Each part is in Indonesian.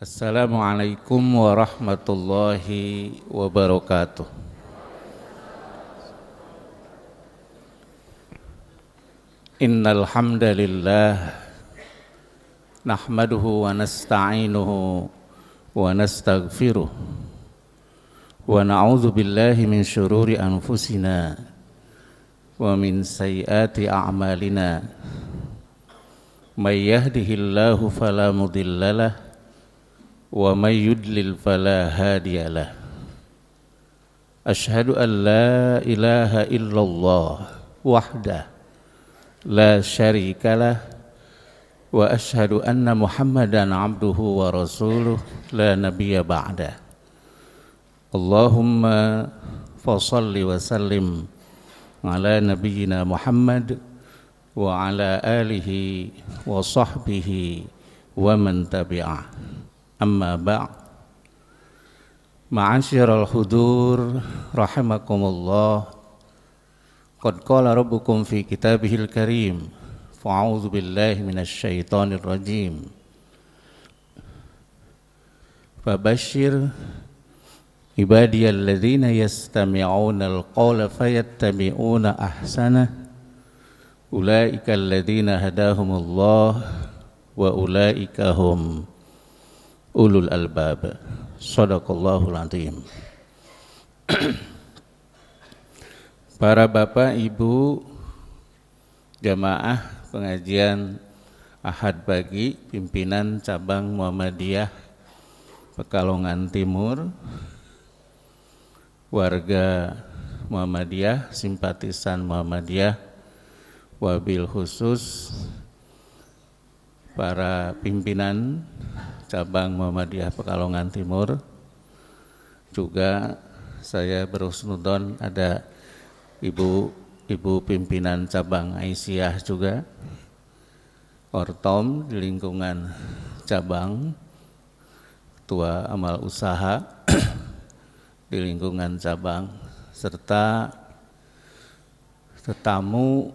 Assalamualaikum warahmatullahi wabarakatuh. Innal hamdalillah nahmaduhu wa nasta'inuhu wa nastaghfiruh wa na'udzu billahi min syururi anfusina wa min sayyiati a'malina. May yahdihillahu fala mudhillalah wa may yudlil fala hadiyalah. Asyhadu an la ilaha illallah wahdah la syarikalah wa asyhadu anna Muhammadan abduhu wa rasuluh la nabiyya ba'dah. Allahumma fassalli wa sallim ala nabiyyina Muhammad wa ala alihi wa sahbihi wa man tabi'ah. Amma ba'd. Ma'asyiral hudur rahimakumullah. Qad qala rabbukum fi kitabihil karim. Fa'udzu billahi minasy syaithanir rajim. Fabashshir ibadiyalladzina yastami'unal qawla fayattabi'una ahsanah. Ulaika alladzina hadahumullah wa ulaika hum ulul albab. Shadaqallahul azim. Para bapak, ibu, jamaah pengajian Ahad pagi, pimpinan cabang Muhammadiyah Pekalongan Timur, warga Muhammadiyah, simpatisan Muhammadiyah, wabil khusus para pimpinan cabang Muhammadiyah Pekalongan Timur. Juga saya berhusnudon ada ibu pimpinan cabang Aisyah juga, Ortom di lingkungan cabang, ketua amal usaha di lingkungan cabang, serta tetamu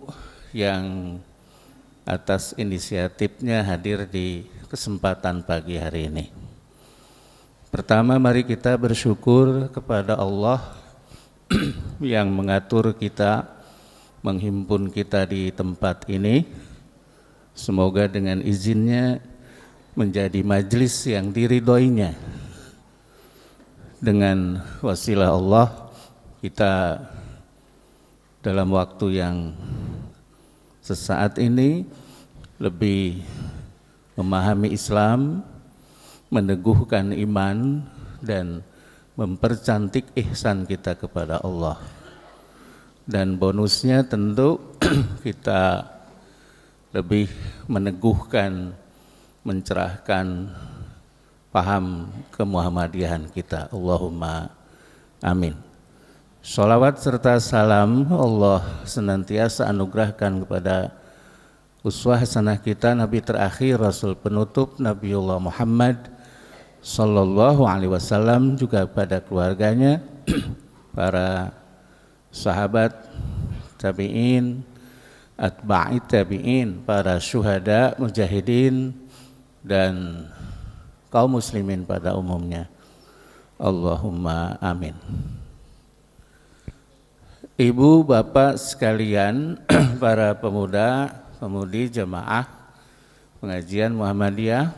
yang atas inisiatifnya hadir di kesempatan pagi hari ini. Pertama, mari kita bersyukur kepada Allah yang mengatur kita, menghimpun kita di tempat ini. Semoga dengan izinnya menjadi majelis yang diridhoinya. Dengan wasilah Allah, kita dalam waktu yang sesaat ini lebih memahami Islam, meneguhkan iman, dan mempercantik ihsan kita kepada Allah. Dan bonusnya tentu kita lebih meneguhkan, mencerahkan paham kemuhammadiyahan kita. Allahumma amin. Sholawat serta salam Allah senantiasa anugerahkan kepada uswah hasanah kita, Nabi terakhir, Rasul penutup, Nabiullah Muhammad Sallallahu Alaihi Wasallam, juga pada keluarganya, para sahabat tabi'in, atba'i tabi'in, para syuhada, mujahidin, dan kaum muslimin pada umumnya. Allahumma amin. Ibu, bapak sekalian, para pemuda, pemudi jemaah pengajian Muhammadiyah,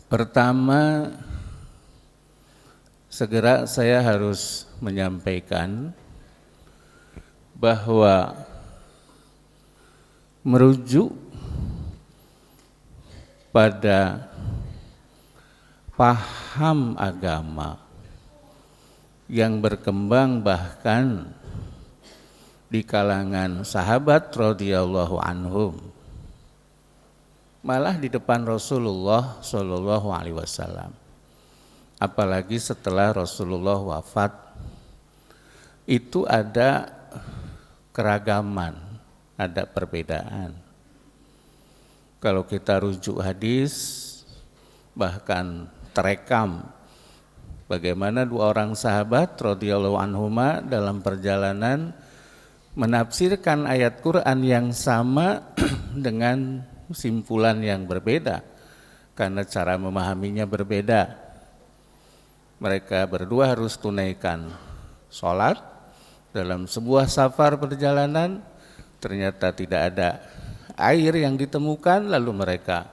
pertama, segera saya harus menyampaikan bahwa merujuk pada paham agama yang berkembang bahkan di kalangan sahabat radhiyallahu anhum, malah di depan Rasulullah Shallallahu Alaihi Wasallam, apalagi setelah Rasulullah wafat, itu ada keragaman, ada perbedaan. Kalau kita rujuk hadis, bahkan terekam bagaimana dua orang sahabat radhiyallahu anhuma dalam perjalanan menafsirkan ayat Quran yang sama dengan simpulan yang berbeda karena cara memahaminya berbeda. Mereka berdua harus tunaikan sholat dalam sebuah safar perjalanan, ternyata tidak ada air yang ditemukan, lalu mereka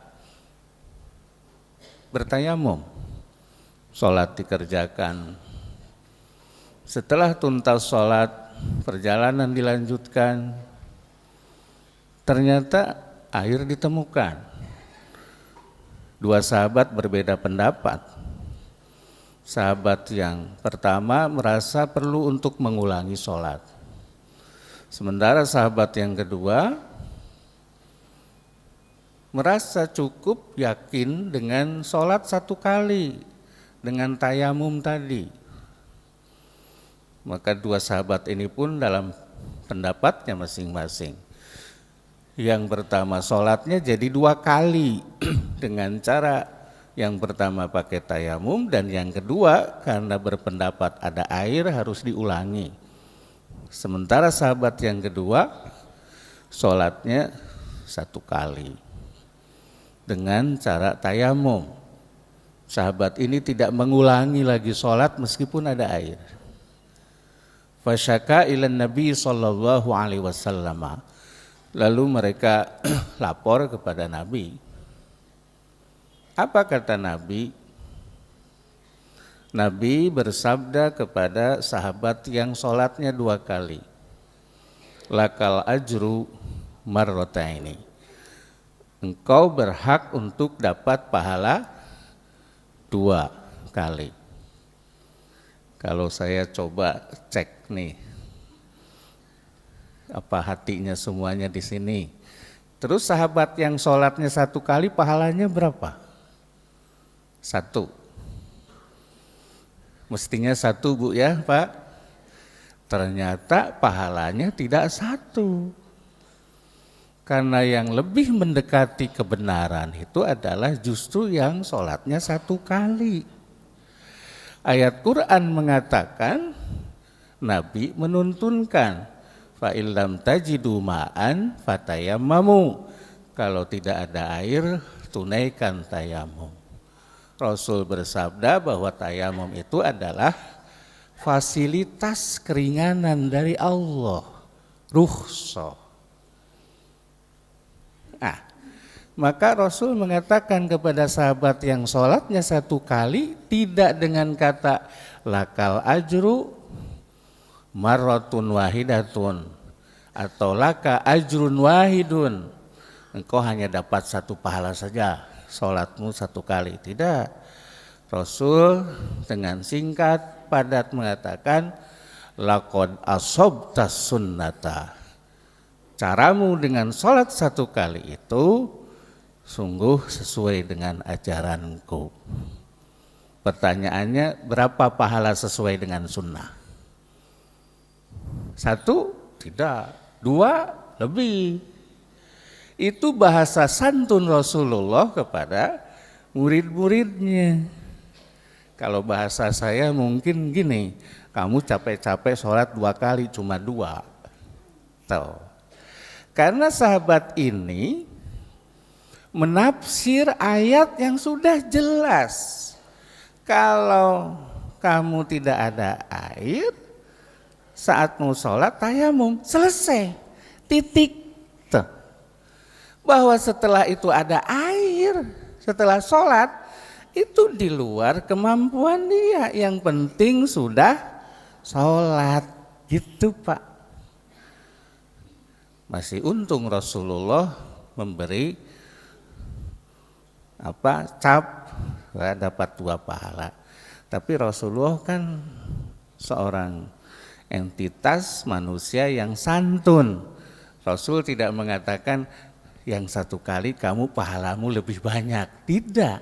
bertayamum, sholat dikerjakan. Setelah tuntas sholat, perjalanan dilanjutkan, ternyata air ditemukan. Dua sahabat berbeda pendapat. Sahabat yang pertama merasa perlu untuk mengulangi sholat, sementara sahabat yang kedua merasa cukup yakin dengan sholat satu kali dengan tayamum tadi. Maka dua sahabat ini pun dalam pendapatnya masing-masing. Yang pertama sholatnya jadi dua kali dengan cara yang pertama pakai tayamum, dan yang kedua karena berpendapat ada air harus diulangi. Sementara sahabat yang kedua sholatnya satu kali dengan cara tayamum. Sahabat ini tidak mengulangi lagi sholat meskipun ada air. Fasyaka ilan Nabi sallallahu alaihi wasallam. Lalu mereka lapor kepada Nabi. Apa kata Nabi? Nabi bersabda kepada sahabat yang sholatnya dua kali, lakal ajru marrotaini. Engkau berhak untuk dapat pahala dua kali. Kalau saya coba cek nih, apa hatinya semuanya di sini. Terus sahabat yang sholatnya satu kali pahalanya berapa? Satu. Mestinya satu, Bu, ya Pak. Ternyata pahalanya tidak satu. Karena yang lebih mendekati kebenaran itu adalah justru yang sholatnya satu kali. Ayat Quran mengatakan, Nabi menuntunkan, fa illam tajidu ma'an fatayammamu. Kalau tidak ada air, tunaikan tayamum. Rasul bersabda bahwa tayamum itu adalah fasilitas keringanan dari Allah, rukhsah. Maka Rasul mengatakan kepada sahabat yang sholatnya satu kali, tidak dengan kata lakal ajru marratun wahidatun atau laka ajrun wahidun, engkau hanya dapat satu pahala saja, sholatmu satu kali. Tidak. Rasul dengan singkat padat mengatakan laqad asobtas sunnata. Caramu dengan sholat satu kali itu sungguh sesuai dengan ajaranku. Pertanyaannya, berapa pahala sesuai dengan sunnah? Satu? Tidak. Dua? Lebih. Itu bahasa santun Rasulullah kepada murid-muridnya. Kalau bahasa saya mungkin gini, kamu capek-capek sholat dua kali, cuma dua. Tuh. Karena sahabat ini menafsir ayat yang sudah jelas. Kalau kamu tidak ada air, saat mau sholat tayamum, selesai, titik. Tuh. Bahwa setelah itu ada air, setelah sholat, itu di luar kemampuan dia. Yang penting sudah sholat, gitu Pak. Masih untung Rasulullah memberi cap, dapat dua pahala. Tapi Rasulullah kan seorang entitas manusia yang santun. Rasul tidak mengatakan yang satu kali kamu pahalamu lebih banyak. Tidak.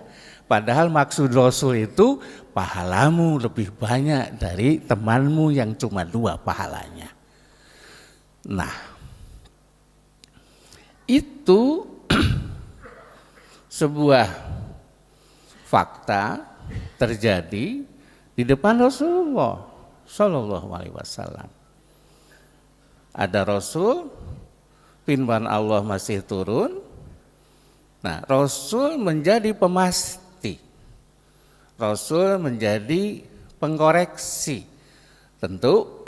Padahal maksud Rasul itu pahalamu lebih banyak dari temanmu yang cuma dua pahalanya. Nah, itu sebuah fakta terjadi di depan Rasulullah Shallallahu Alaihi Wasallam. Ada Rasul, firman Allah masih turun, Nah, Rasul menjadi pemasti, Rasul menjadi pengkoreksi. Tentu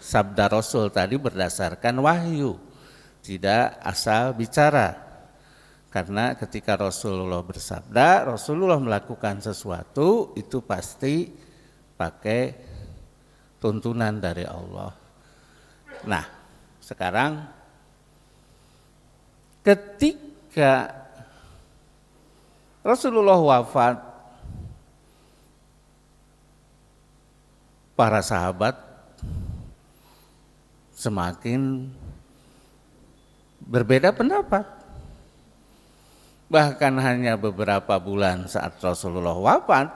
sabda Rasul tadi berdasarkan wahyu, tidak asal bicara. Karena ketika Rasulullah bersabda, Rasulullah melakukan sesuatu, itu pasti pakai tuntunan dari Allah. Nah, sekarang ketika Rasulullah wafat, para sahabat semakin berbeda pendapat. Bahkan hanya beberapa bulan saat Rasulullah wafat,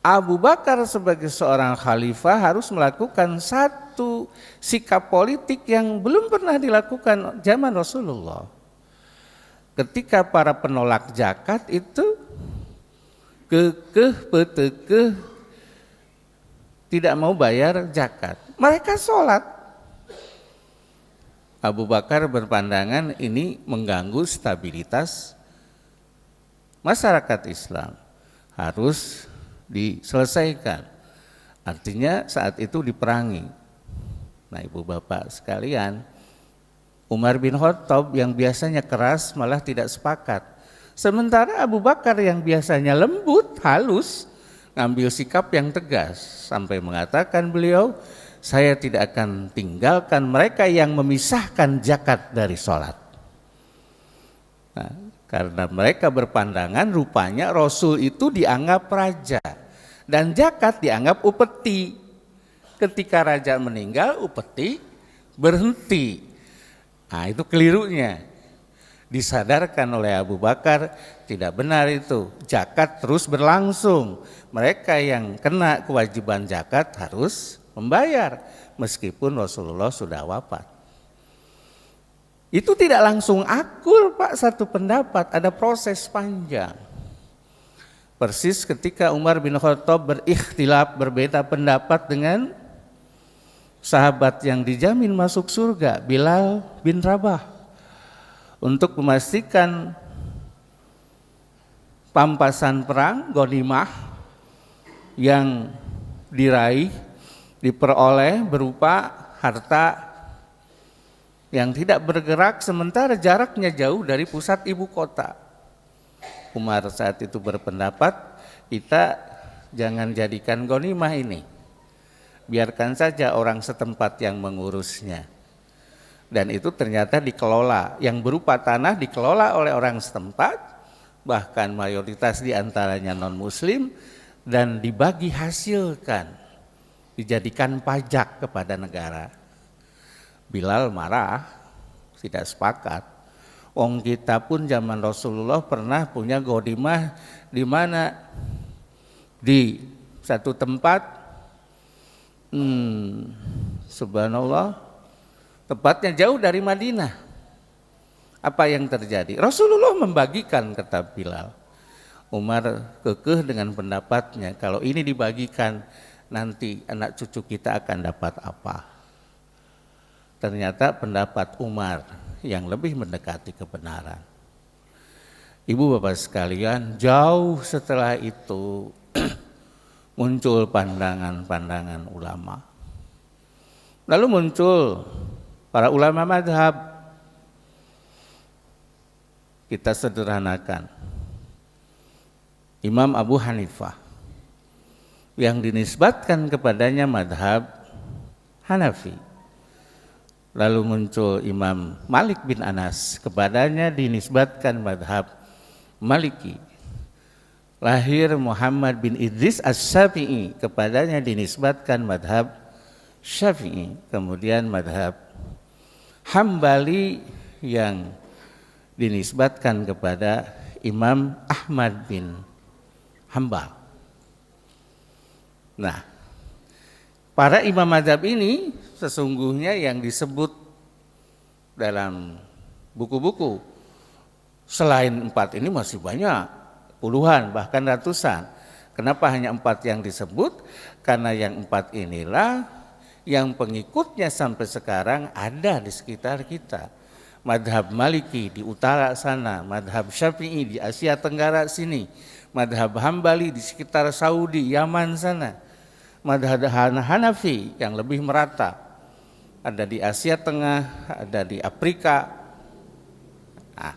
Abu Bakar sebagai seorang khalifah harus melakukan satu sikap politik yang belum pernah dilakukan zaman Rasulullah. Ketika para penolak zakat itu petekeh tidak mau bayar zakat, mereka sholat. Abu Bakar berpandangan ini mengganggu stabilitas masyarakat Islam, harus diselesaikan. Artinya saat itu diperangi. Nah, ibu bapak sekalian, Umar bin Khattab yang biasanya keras malah tidak sepakat. Sementara Abu Bakar yang biasanya lembut, halus, ngambil sikap yang tegas, sampai mengatakan beliau, saya tidak akan tinggalkan mereka yang memisahkan zakat dari sholat. Nah, karena mereka berpandangan rupanya Rasul itu dianggap raja dan zakat dianggap upeti. Ketika raja meninggal, upeti berhenti. Nah, itu kelirunya. Disadarkan oleh Abu Bakar, tidak benar itu. Zakat terus berlangsung. Mereka yang kena kewajiban zakat harus membayar meskipun Rasulullah sudah wafat. Itu tidak langsung akul, Pak, satu pendapat, ada proses panjang. Persis ketika Umar bin Khattab berikhtilaf, berbeda pendapat dengan sahabat yang dijamin masuk surga, Bilal bin Rabah, untuk memastikan pampasan perang ghanimah yang diraih, diperoleh berupa harta yang tidak bergerak sementara jaraknya jauh dari pusat ibu kota. Umar saat itu berpendapat, kita jangan jadikan ghanimah ini, biarkan saja orang setempat yang mengurusnya. Dan itu ternyata dikelola, yang berupa tanah dikelola oleh orang setempat, bahkan mayoritas diantaranya non muslim, dan dibagi hasilkan, dijadikan pajak kepada negara. Bilal marah, tidak sepakat. Wong kita pun zaman Rasulullah pernah punya ghanimah di mana di satu tempat, subhanallah, tepatnya jauh dari Madinah. Apa yang terjadi? Rasulullah membagikan, kata Bilal. Umar kekeh dengan pendapatnya, kalau ini dibagikan nanti anak cucu kita akan dapat apa? Ternyata pendapat Umar yang lebih mendekati kebenaran. Ibu bapak sekalian, jauh setelah itu muncul pandangan-pandangan ulama. Lalu muncul para ulama mazhab. Kita sederhanakan. Imam Abu Hanifah yang dinisbatkan kepadanya madhab Hanafi. Lalu muncul Imam Malik bin Anas, kepadanya dinisbatkan madhab Maliki. Lahir Muhammad bin Idris As-Syafi'i, kepadanya dinisbatkan madhab Syafi'i. Kemudian madhab Hambali yang dinisbatkan kepada Imam Ahmad bin Hambal. Nah, para imam mazhab ini sesungguhnya yang disebut dalam buku-buku selain 4 ini masih banyak, puluhan bahkan ratusan. Kenapa hanya 4 yang disebut? Karena yang 4 inilah yang pengikutnya sampai sekarang ada di sekitar kita. madhab Maliki di utara sana, madhab Syafi'i di Asia Tenggara sini, madhab Hambali di sekitar Saudi, Yaman sana, madhab Hanafi yang lebih merata, ada di Asia Tengah, ada di Afrika. Nah,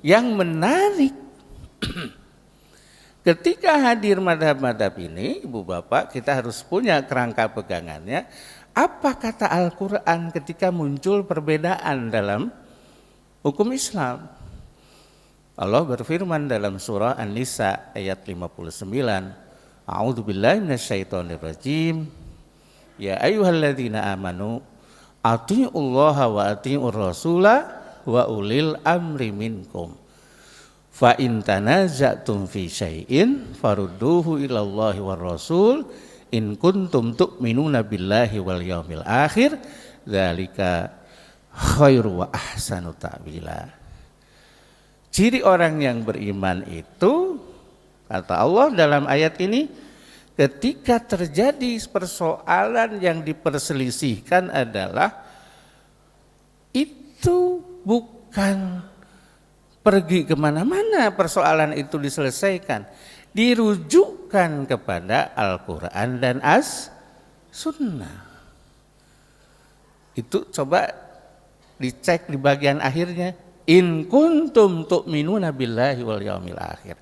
yang menarik ketika hadir madhab-madhab ini, Ibu Bapak, kita harus punya kerangka pegangannya. Apa kata Al-Quran ketika muncul perbedaan dalam hukum Islam? Allah berfirman dalam surah An-Nisa ayat 59, A'udzubillahi minasyaitonirrajim, ya ayyuhalladzina amanu athi'ullaha wa athi'ur rasula wa ulil amri minkum. Fa in tanaza'tum fi syai'in farudduhu ilallahi war rasul in kuntum tu'minuna billahi wal yaumil akhir dzalika khairu wa ahsanu ta'wila. Ciri orang yang beriman itu, kata Allah dalam ayat ini, ketika terjadi persoalan yang diperselisihkan adalah itu bukan pergi kemana-mana persoalan itu diselesaikan, dirujukkan kepada Al-Quran dan As-Sunnah. Itu coba dicek di bagian akhirnya, in kuntum tu'minuna billahi wal yaumil akhir.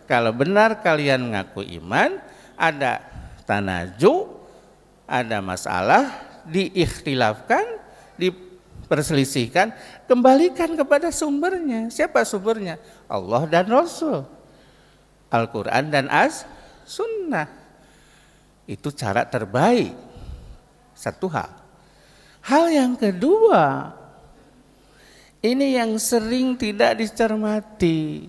Kalau benar kalian ngaku iman, ada tanaju, ada masalah, diikhtilafkan, diperselisihkan, kembalikan kepada sumbernya. Siapa sumbernya? Allah dan Rasul, Al-Quran dan As-Sunnah. Itu cara terbaik. Satu hal. Hal yang kedua, ini yang sering tidak dicermati.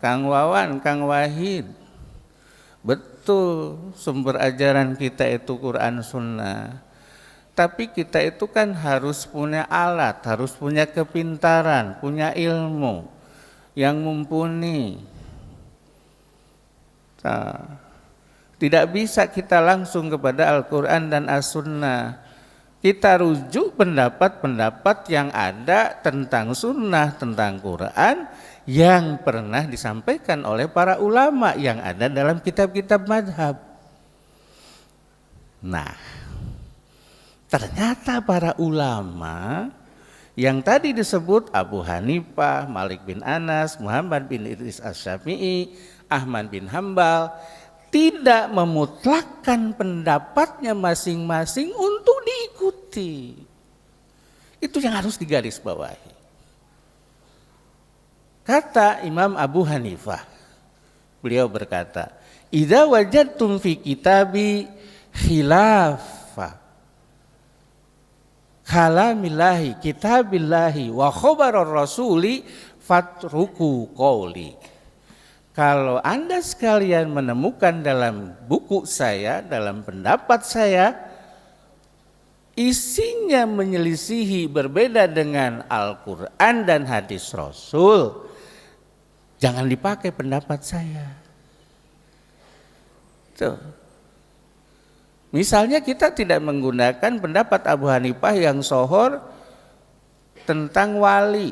Kang Wawan, Kang Wahid, betul sumber ajaran kita itu Quran Sunnah. Tapi kita itu kan harus punya alat, harus punya kepintaran, punya ilmu yang mumpuni. Nah, tidak bisa kita langsung kepada Al-Quran dan As-Sunnah. Kita rujuk pendapat-pendapat yang ada tentang Sunnah, tentang Quran, yang pernah disampaikan oleh para ulama yang ada dalam kitab-kitab madhab. Nah, ternyata para ulama yang tadi disebut Abu Hanifah, Malik bin Anas, Muhammad bin Idris Asy-Syafi'i, Ahmad bin Hambal tidak memutlakkan pendapatnya masing-masing untuk diikuti. Itu yang harus digarisbawahi. Kata Imam Abu Hanifah, beliau berkata, idza wajadtum fi kitabi khilafa kalamillahi kitabillahi wa khabarar rasuli fatruku qawli. Kalau Anda sekalian menemukan dalam buku saya, dalam pendapat saya, isinya menyelisihi berbeda dengan Al-Quran dan hadis Rasul, jangan dipakai pendapat saya. Tuh. Misalnya kita tidak menggunakan pendapat Abu Hanifah yang sohor tentang wali,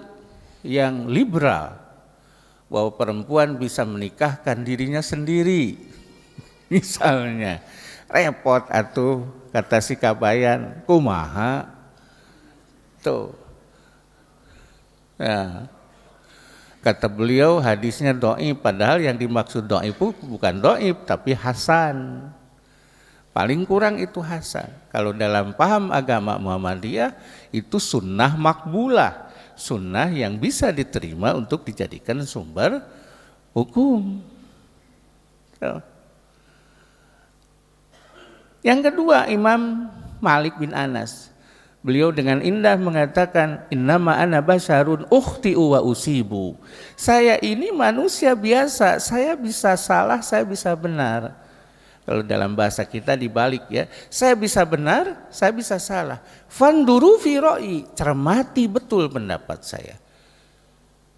yang liberal, bahwa perempuan bisa menikahkan dirinya sendiri. Misalnya, repot atuh kata si kabayan, kumaha. Tuh. Nah, kata beliau hadisnya dhaif, padahal yang dimaksud dhaif bukan dhaif tapi hasan. Paling kurang itu hasan. Kalau dalam paham agama Muhammadiyah itu sunnah makbulah, sunnah yang bisa diterima untuk dijadikan sumber hukum. Yang kedua, Imam Malik bin Anas, beliau dengan indah mengatakan, innama ana basyarun ukhti'u wa usibu. Saya ini manusia biasa, saya bisa salah, saya bisa benar. Kalau dalam bahasa kita dibalik ya, saya bisa benar, saya bisa salah. Fanduru fi ra'i, cermati betul pendapat saya.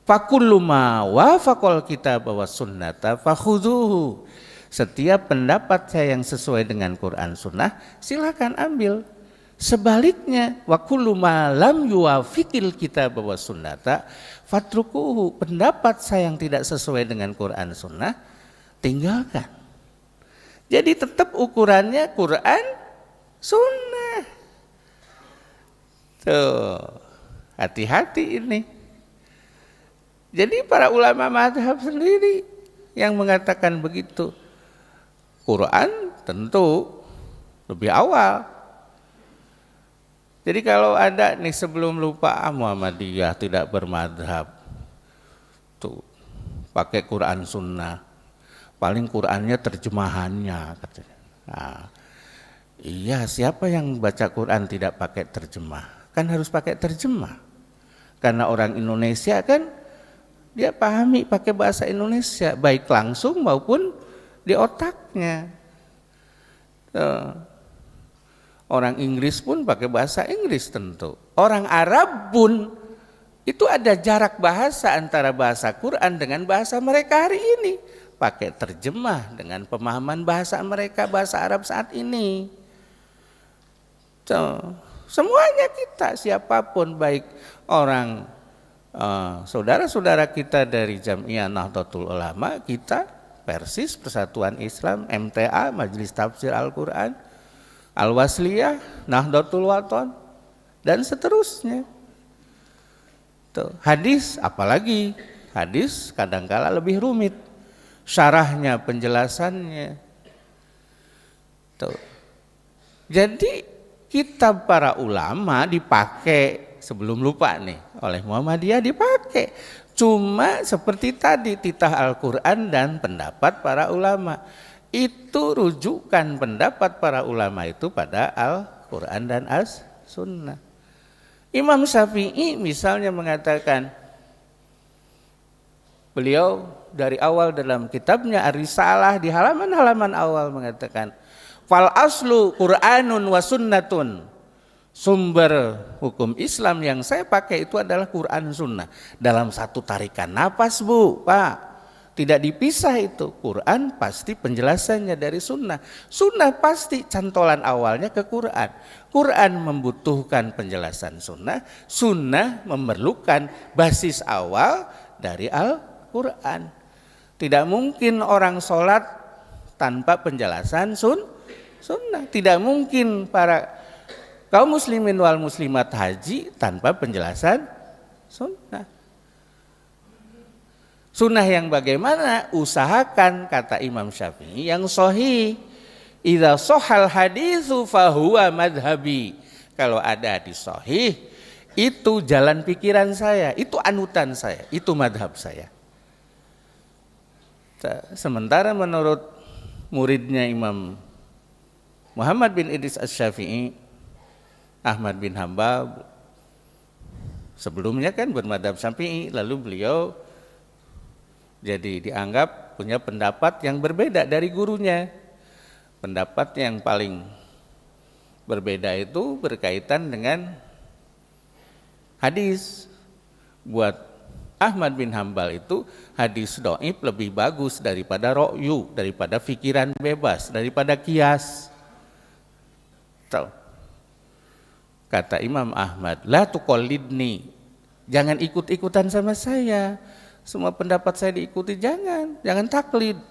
Fakullu ma wafaqal kitab wa sunnata fakhudhuhu. Setiap pendapat saya yang sesuai dengan Quran Sunnah, silakan ambil. Sebaliknya, wa kullu ma lam yuwafiqil kitab wa sunnata fatrukuhu, pendapat saya yang tidak sesuai dengan Quran Sunnah tinggalkan. Jadi tetap ukurannya Quran Sunnah. Tuh, hati-hati ini. Jadi para ulama mazhab sendiri yang mengatakan begitu. Quran tentu lebih awal. Jadi kalau ada nih sebelum lupa Muhammadiyah tidak bermadhab, tuh pakai Quran Sunnah, paling Qurannya terjemahannya katanya. Nah, iya, siapa yang baca Quran tidak pakai terjemah? Kan harus pakai terjemah. Karena orang Indonesia kan dia pahami pakai bahasa Indonesia, baik langsung maupun di otaknya. Tuh. Orang Inggris pun pakai bahasa Inggris tentu. Orang Arab pun itu ada jarak bahasa antara bahasa Quran dengan bahasa mereka hari ini. Pakai terjemah dengan pemahaman bahasa mereka, bahasa Arab saat ini. Semuanya kita, siapapun, baik orang saudara-saudara kita dari Jamiah Nahdlatul Ulama, kita Persis, Persatuan Islam, MTA, Majelis Tafsir Al-Quran, Al-Wasliyah, Nahdlatul Wathon, dan seterusnya. Tuh, hadis, apalagi hadis kadangkala lebih rumit, syarahnya, penjelasannya. Tuh. Jadi kitab para ulama dipakai, sebelum lupa nih, oleh Muhammadiyah dipakai. Cuma seperti tadi, titah Al-Quran dan pendapat para ulama. Itu rujukan pendapat para ulama itu pada Al-Quran dan As-Sunnah. Imam Syafi'i misalnya mengatakan, beliau dari awal dalam kitabnya Ar-Risalah di halaman-halaman awal mengatakan, fal aslu Qur'anun wa sunnatun. Sumber hukum Islam yang saya pakai itu adalah Quran Sunnah. Dalam satu tarikan napas, Bu, Pak. Tidak dipisah itu, Quran pasti penjelasannya dari sunnah. Sunnah pasti cantolan awalnya ke Quran. Quran membutuhkan penjelasan sunnah, sunnah memerlukan basis awal dari Al-Quran. Tidak mungkin orang sholat tanpa penjelasan sunnah. Tidak mungkin para kaum muslimin wal muslimat haji tanpa penjelasan sunnah. Sunnah yang bagaimana? Usahakan, kata Imam Syafi'i, yang sahih. Idza shahal haditsu fahuwa madhhabi. Kalau ada hadis sahih, itu jalan pikiran saya, itu anutan saya, itu madhab saya. Sementara menurut muridnya Imam Muhammad bin Idris Asy-Syafi'i, Ahmad bin Hambal, sebelumnya kan bermadhab Syafi'i, lalu beliau jadi dianggap punya pendapat yang berbeda dari gurunya. Pendapat yang paling berbeda itu berkaitan dengan hadis. Buat Ahmad bin Hambal itu hadis dhaif lebih bagus daripada ro'yu, daripada fikiran bebas, daripada kias. Tahu? Kata Imam Ahmad, la tuqallidni, jangan ikut-ikutan sama saya. Semua pendapat saya diikuti, jangan taklid.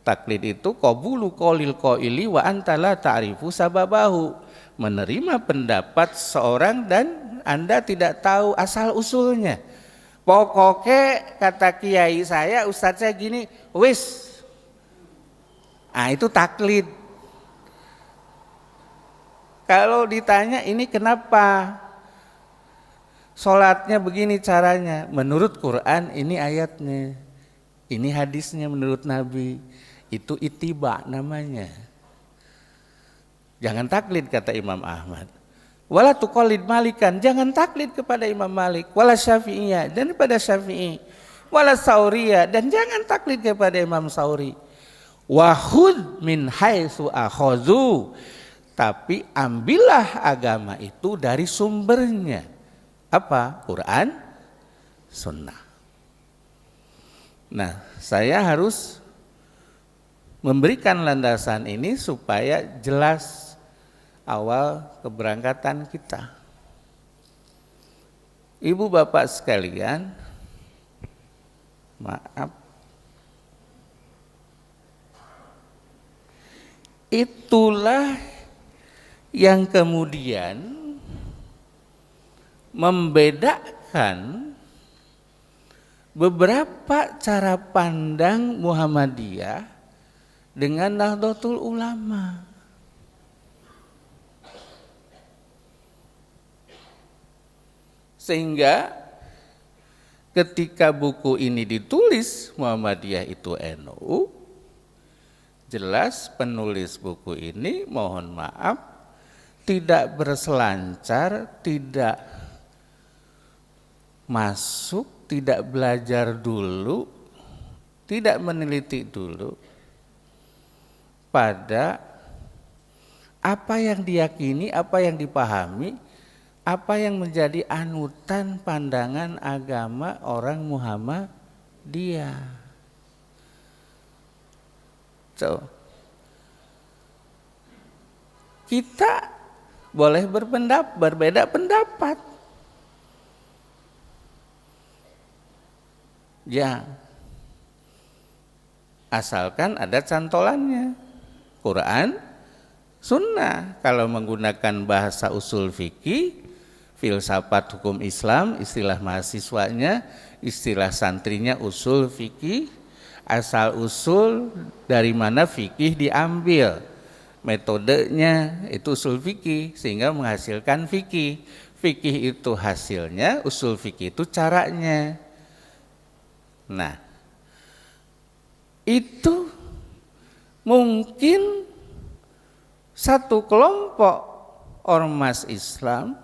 Taklid itu qabulu qaulil qaili wa anta la ta'rifu sababahu. Menerima pendapat seorang dan Anda tidak tahu asal usulnya. Pokoknya kata kiai saya, ustadz saya gini, wis. Ah, itu taklid. Kalau ditanya ini kenapa? Sholatnya begini caranya, menurut Quran ini ayatnya, ini hadisnya menurut Nabi, itu ittiba namanya. Jangan taklid, kata Imam Ahmad. Wala tuqallid malikan, jangan taklid kepada Imam Malik. Wala syafi'iyah, dan kepada Syafi'i. Wala sauriyah, dan jangan taklid kepada Imam Sauri. Wahud min haitsu akhazu, tapi ambillah agama itu dari sumbernya. Apa? Quran, Sunnah. Nah, saya harus memberikan landasan ini supaya jelas awal keberangkatan kita. Ibu bapak sekalian, maaf, itulah yang kemudian membedakan beberapa cara pandang Muhammadiyah dengan Nahdlatul Ulama. Sehingga ketika buku ini ditulis Muhammadiyah itu NU, jelas penulis buku ini mohon maaf tidak berselancar, tidak masuk, tidak belajar dulu, tidak meneliti dulu pada apa yang diyakini, apa yang dipahami, apa yang menjadi anutan pandangan agama orang Muhammadiyah. So, kita boleh berbeda pendapat. Ya, asalkan ada cantolannya. Quran, Sunnah. Kalau menggunakan bahasa usul fikih, filsafat hukum Islam, istilah mahasiswanya, istilah santrinya usul fikih, asal usul dari mana fikih diambil, metodenya itu usul fikih sehingga menghasilkan fikih. Fikih itu hasilnya, usul fikih itu caranya. Nah, itu mungkin satu kelompok ormas Islam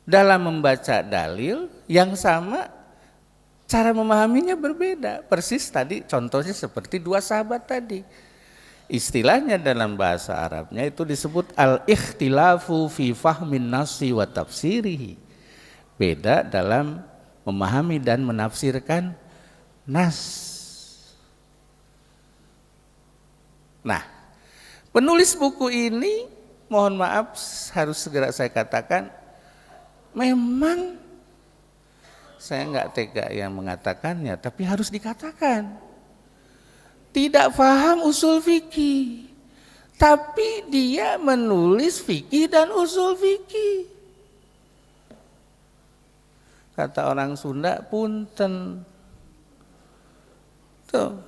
dalam membaca dalil yang sama, cara memahaminya berbeda. Persis tadi contohnya seperti dua sahabat tadi. Istilahnya dalam bahasa Arabnya itu disebut al-ikhtilafu fi fahmin nasi wa tafsirihi. Beda dalam memahami dan menafsirkan nas. Nah, penulis buku ini mohon maaf harus segera saya katakan, memang saya nggak tega yang mengatakannya, tapi harus dikatakan. Tidak paham usul fikih, tapi dia menulis fikih dan usul fikih. Kata orang Sunda, punten. Tuh,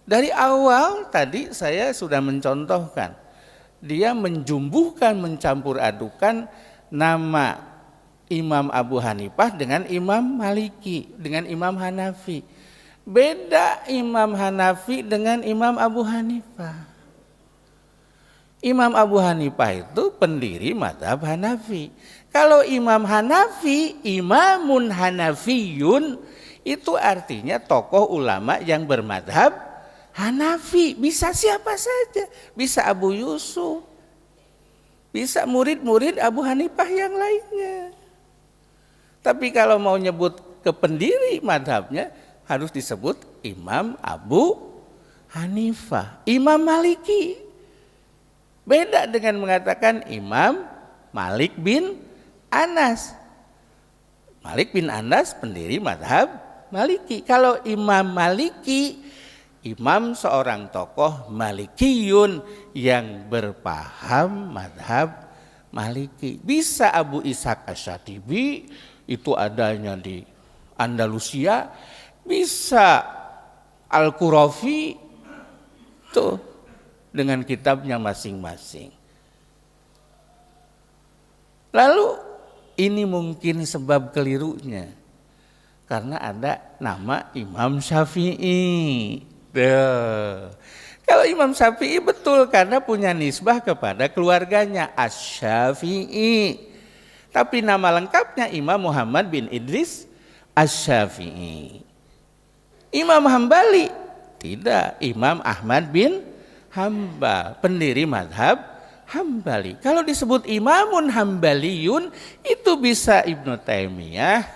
dari awal tadi saya sudah mencontohkan, dia menjumbuhkan, mencampur adukan nama Imam Abu Hanifah dengan Imam Maliki, dengan Imam Hanafi. Beda Imam Hanafi dengan Imam Abu Hanifah. Imam Abu Hanifah itu pendiri mazhab Hanafi. Kalau Imam Hanafi, Imamun Hanafiyun, itu artinya tokoh ulama yang bermadhab Hanafi. Bisa siapa saja, bisa Abu Yusuf, bisa murid-murid Abu Hanifah yang lainnya. Tapi kalau mau nyebut ke pendiri madhabnya, harus disebut Imam Abu Hanifah. Imam Maliki beda dengan mengatakan Imam Malik bin Anas. Malik bin Anas pendiri madhab Maliki. Kalau Imam Maliki, imam seorang tokoh Malikiyun yang berpaham madhab Maliki. Bisa Abu Ishaq Asy-Syatibi, itu adanya di Andalusia. Bisa Al-Qurafi tuh dengan kitabnya masing-masing. Lalu ini mungkin sebab kelirunya karena ada nama Imam Syafi'i. Kalau Imam Syafi'i betul karena punya nisbah kepada keluarganya Asy-Syafi'i. Tapi nama lengkapnya Imam Muhammad bin Idris Asy-Syafi'i. Imam Hambali tidak, Imam Ahmad bin Hambal, pendiri madhab Hambali. Kalau disebut Imamun Hambaliyun, itu bisa Ibnu Taimiyah,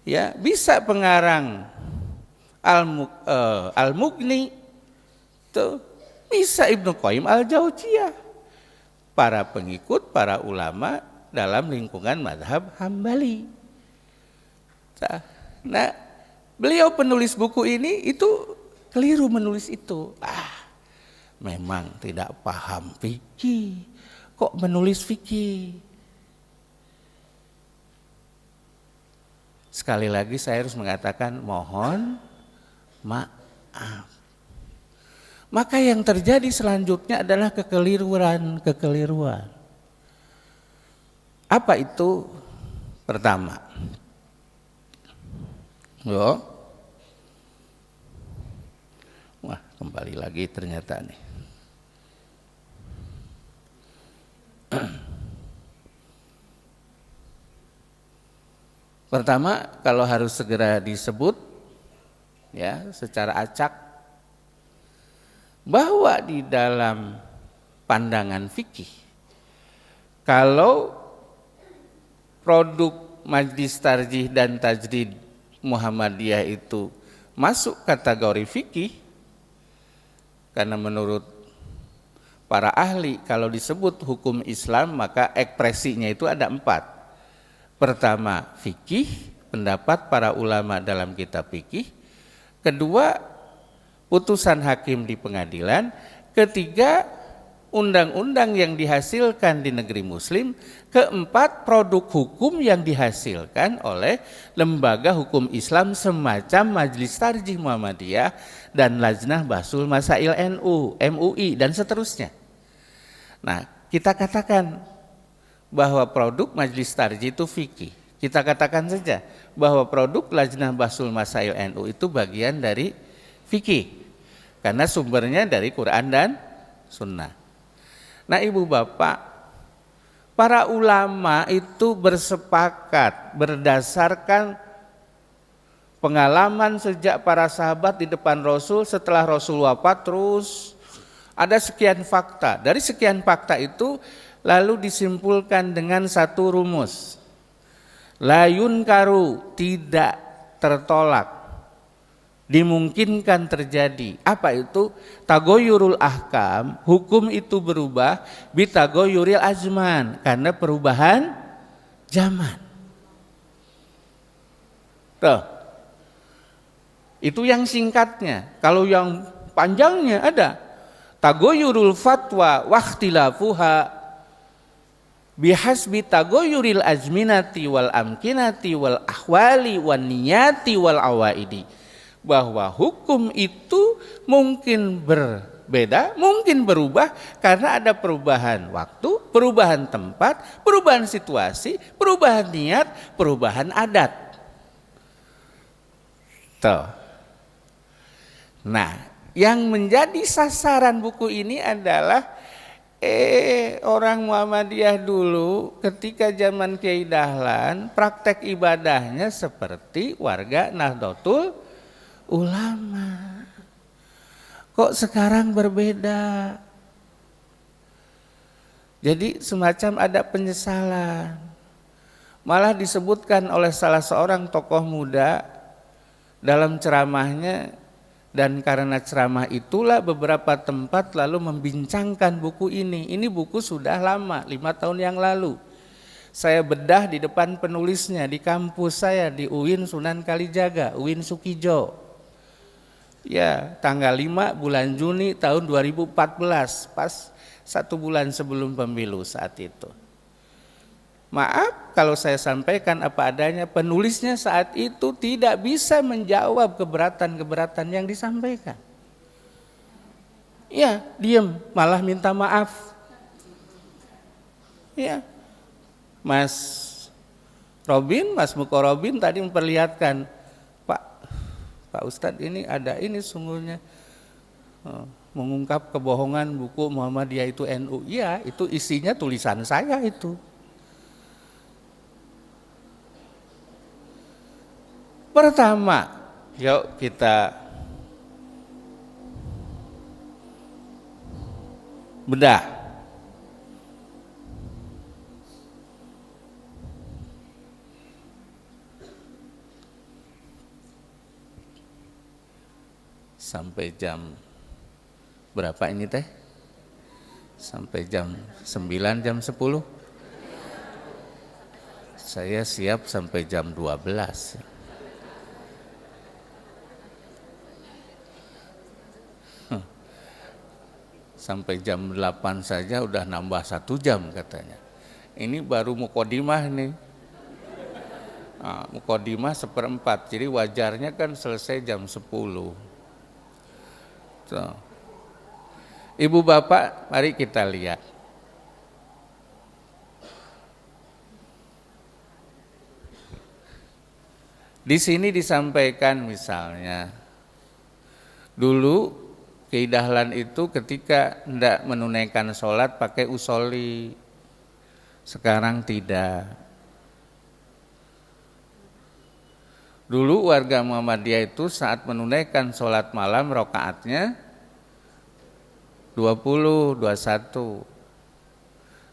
ya, bisa pengarang Al-Mughni, tuh, bisa Ibnu Qayyim Al-Jauziyah. para pengikut, para ulama dalam lingkungan mazhab Hambali. Nah, beliau penulis buku ini itu keliru menulis itu. Memang tidak paham fikih, kok menulis fikih. Sekali lagi saya harus mengatakan mohon maaf. Maka yang terjadi selanjutnya adalah kekeliruan. Apa itu? Pertama, wah kembali lagi ternyata nih. Pertama, kalau harus segera disebut ya secara acak bahwa di dalam pandangan fikih kalau produk Majlis Tarjih dan Tajdid Muhammadiyah itu masuk kategori fikih, karena menurut para ahli kalau disebut hukum Islam maka ekspresinya itu ada 4. Pertama, fikih, pendapat para ulama dalam kitab fikih. Kedua, putusan hakim di pengadilan. Ketiga, undang-undang yang dihasilkan di negeri muslim. Keempat, produk hukum yang dihasilkan oleh lembaga hukum Islam semacam Majlis Tarjih Muhammadiyah dan Lajnah Bahsul Masail NU, MUI dan seterusnya. Nah, kita katakan bahwa produk Majlis Tarjih itu fikih. Kita katakan saja bahwa produk Lajnah Bahsul Masail NU itu bagian dari fikih. Karena sumbernya dari Quran dan Sunnah. Nah, Ibu Bapak, para ulama itu bersepakat berdasarkan pengalaman sejak para sahabat di depan Rasul, setelah Rasul wafat terus ada sekian fakta. Dari sekian fakta itu lalu disimpulkan dengan satu rumus. La yunkaru, tidak tertolak, dimungkinkan terjadi. Apa itu? Tagoyurul ahkam, hukum itu berubah, bitagoyuril azman, karena perubahan zaman. Tuh. Itu yang singkatnya. Kalau yang panjangnya ada tagoyurul fatwa wakhtilafuha bihasbi tagoyuril azminati wal amkinati wal ahwali wan niyati wal awaidi. Bahwa hukum itu mungkin berbeda, mungkin berubah karena ada perubahan waktu, perubahan tempat, perubahan situasi, perubahan niat, perubahan adat. Tuh. Nah, yang menjadi sasaran buku ini adalah orang Muhammadiyah dulu ketika zaman Kiai Dahlan praktek ibadahnya seperti warga Nahdlatul Ulama. Kok sekarang berbeda? Jadi semacam ada penyesalan. Malah disebutkan oleh salah seorang tokoh muda dalam ceramahnya, dan karena ceramah itulah beberapa tempat lalu membincangkan buku ini. Ini buku sudah lama, 5 tahun yang lalu. Saya bedah di depan penulisnya di kampus saya di UIN Sunan Kalijaga, UIN Sukijo. Ya, tanggal 5 bulan Juni tahun 2014, pas 1 bulan sebelum pemilu saat itu. Maaf kalau saya sampaikan apa adanya, penulisnya saat itu tidak bisa menjawab keberatan-keberatan yang disampaikan. Ya, diam, malah minta maaf. Ya, Mas Robin, Mas Mukorobin tadi memperlihatkan, Pak Ustadz ini ada ini sungguhnya mengungkap kebohongan buku Muhammadiyah itu NU. Iya, itu isinya tulisan saya itu. Pertama, yuk kita bedah. Sampai jam berapa ini teh? Sampai jam 9, jam 10. Saya siap sampai jam 12. Sampai jam 8 saja udah nambah 1 jam katanya. Ini baru mukodimah nih. Nah, mukodimah 1/4, jadi wajarnya kan selesai jam 10. So. Ibu bapak, mari kita lihat. Di sini disampaikan misalnya, dulu Kiai Dahlan itu ketika hendak menunaikan sholat pakai usolli, sekarang tidak. Dulu warga Muhammadiyah itu saat menunaikan sholat malam rakaatnya 20, 21.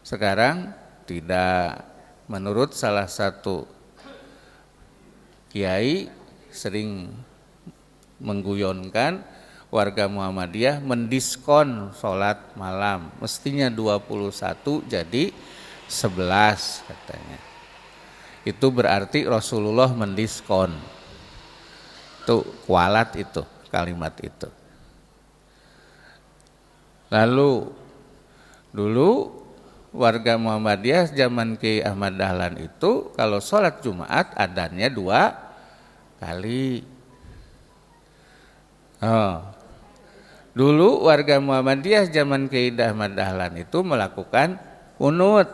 Sekarang tidak. Menurut salah satu kiai sering mengguyonkan, warga Muhammadiyah mendiskon sholat malam. Mestinya 21 jadi 11 katanya. Itu berarti Rasulullah mendiskon. Itu kualat itu, kalimat itu. Lalu dulu warga Muhammadiyah zaman Kiai Ahmad Dahlan itu kalau sholat Jumat adzannya 2 kali. Dulu warga Muhammadiyah zaman Kiai Ahmad Dahlan itu melakukan kunut.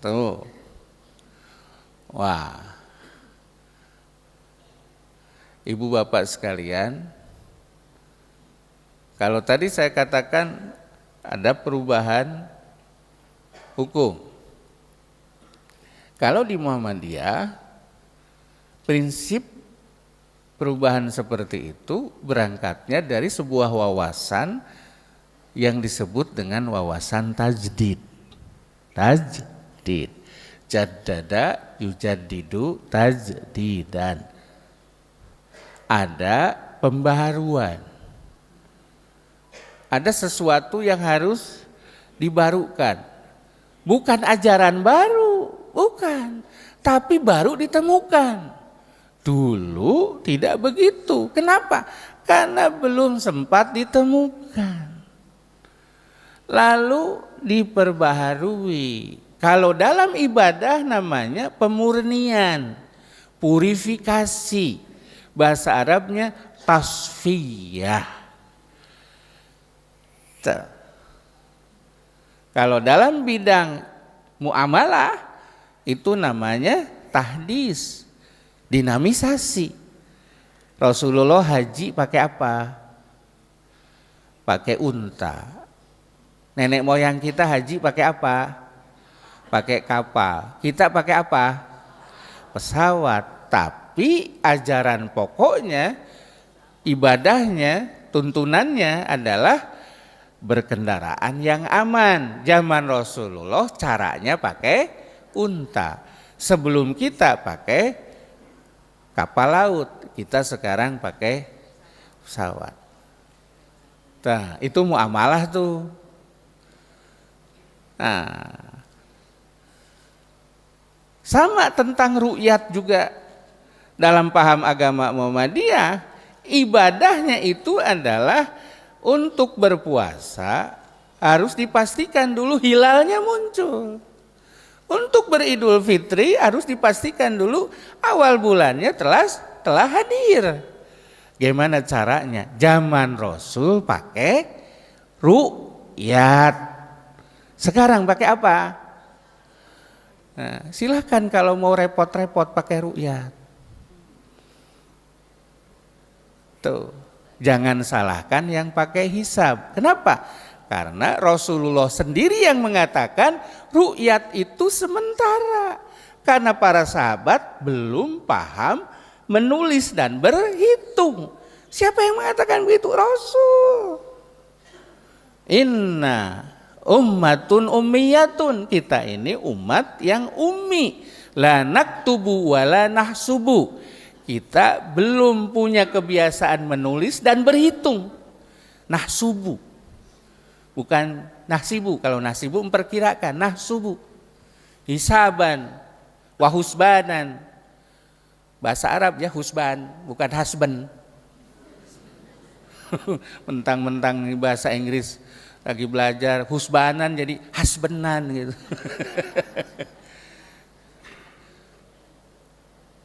Tuh. Wah, ibu bapak sekalian, kalau tadi saya katakan ada perubahan hukum. Kalau di Muhammadiyah, prinsip perubahan seperti itu berangkatnya dari sebuah wawasan yang disebut dengan wawasan tajdid. Tajdid. Jaddada yujaddidu tajdidan. Ada pembaharuan. Ada sesuatu yang harus dibarukan. Bukan ajaran baru, bukan. Tapi baru ditemukan. Dulu tidak begitu. Kenapa? Karena belum sempat ditemukan. Lalu diperbaharui. Kalau dalam ibadah namanya pemurnian, purifikasi. Bahasa Arabnya tasfiyah. Kalau dalam bidang muamalah itu namanya tahdis, dinamisasi. Rasulullah haji pakai apa? Pakai unta. Nenek moyang kita haji pakai apa? Pakai kapal. Kita pakai apa? Pesawat. Tapi ajaran pokoknya, ibadahnya, tuntunannya adalah berkendaraan yang aman. Zaman Rasulullah caranya pakai unta. Sebelum kita pakai kapal laut, kita sekarang pakai pesawat. Nah, itu muamalah tuh. Nah, sama tentang ru'yat juga. Dalam paham agama Muhammadiyah, ibadahnya itu adalah untuk berpuasa harus dipastikan dulu hilalnya muncul. Untuk beridul fitri harus dipastikan dulu awal bulannya telah hadir. Gimana caranya? Zaman Rasul pakai ru'yat. Sekarang pakai apa? Nah, silahkan kalau mau repot-repot pakai ru'yat. Tuh, jangan salahkan yang pakai hisab. Kenapa? Karena Rasulullah sendiri yang mengatakan ru'yat itu sementara. Karena para sahabat belum paham menulis dan berhitung. Siapa yang mengatakan begitu? Rasul. Inna ummatun ummiyatun, kita ini umat yang ummi, la naktubu wa la nahsubu, kita belum punya kebiasaan menulis dan berhitung. Nahsubu, bukan nahsibu. Kalau nahsibu memperkirakan, nahsubu hisaban wahusbanan. Bahasa Arab ya husban, bukan husband. Mentang-mentang bahasa Inggris lagi belajar husbanan jadi husbandan gitu.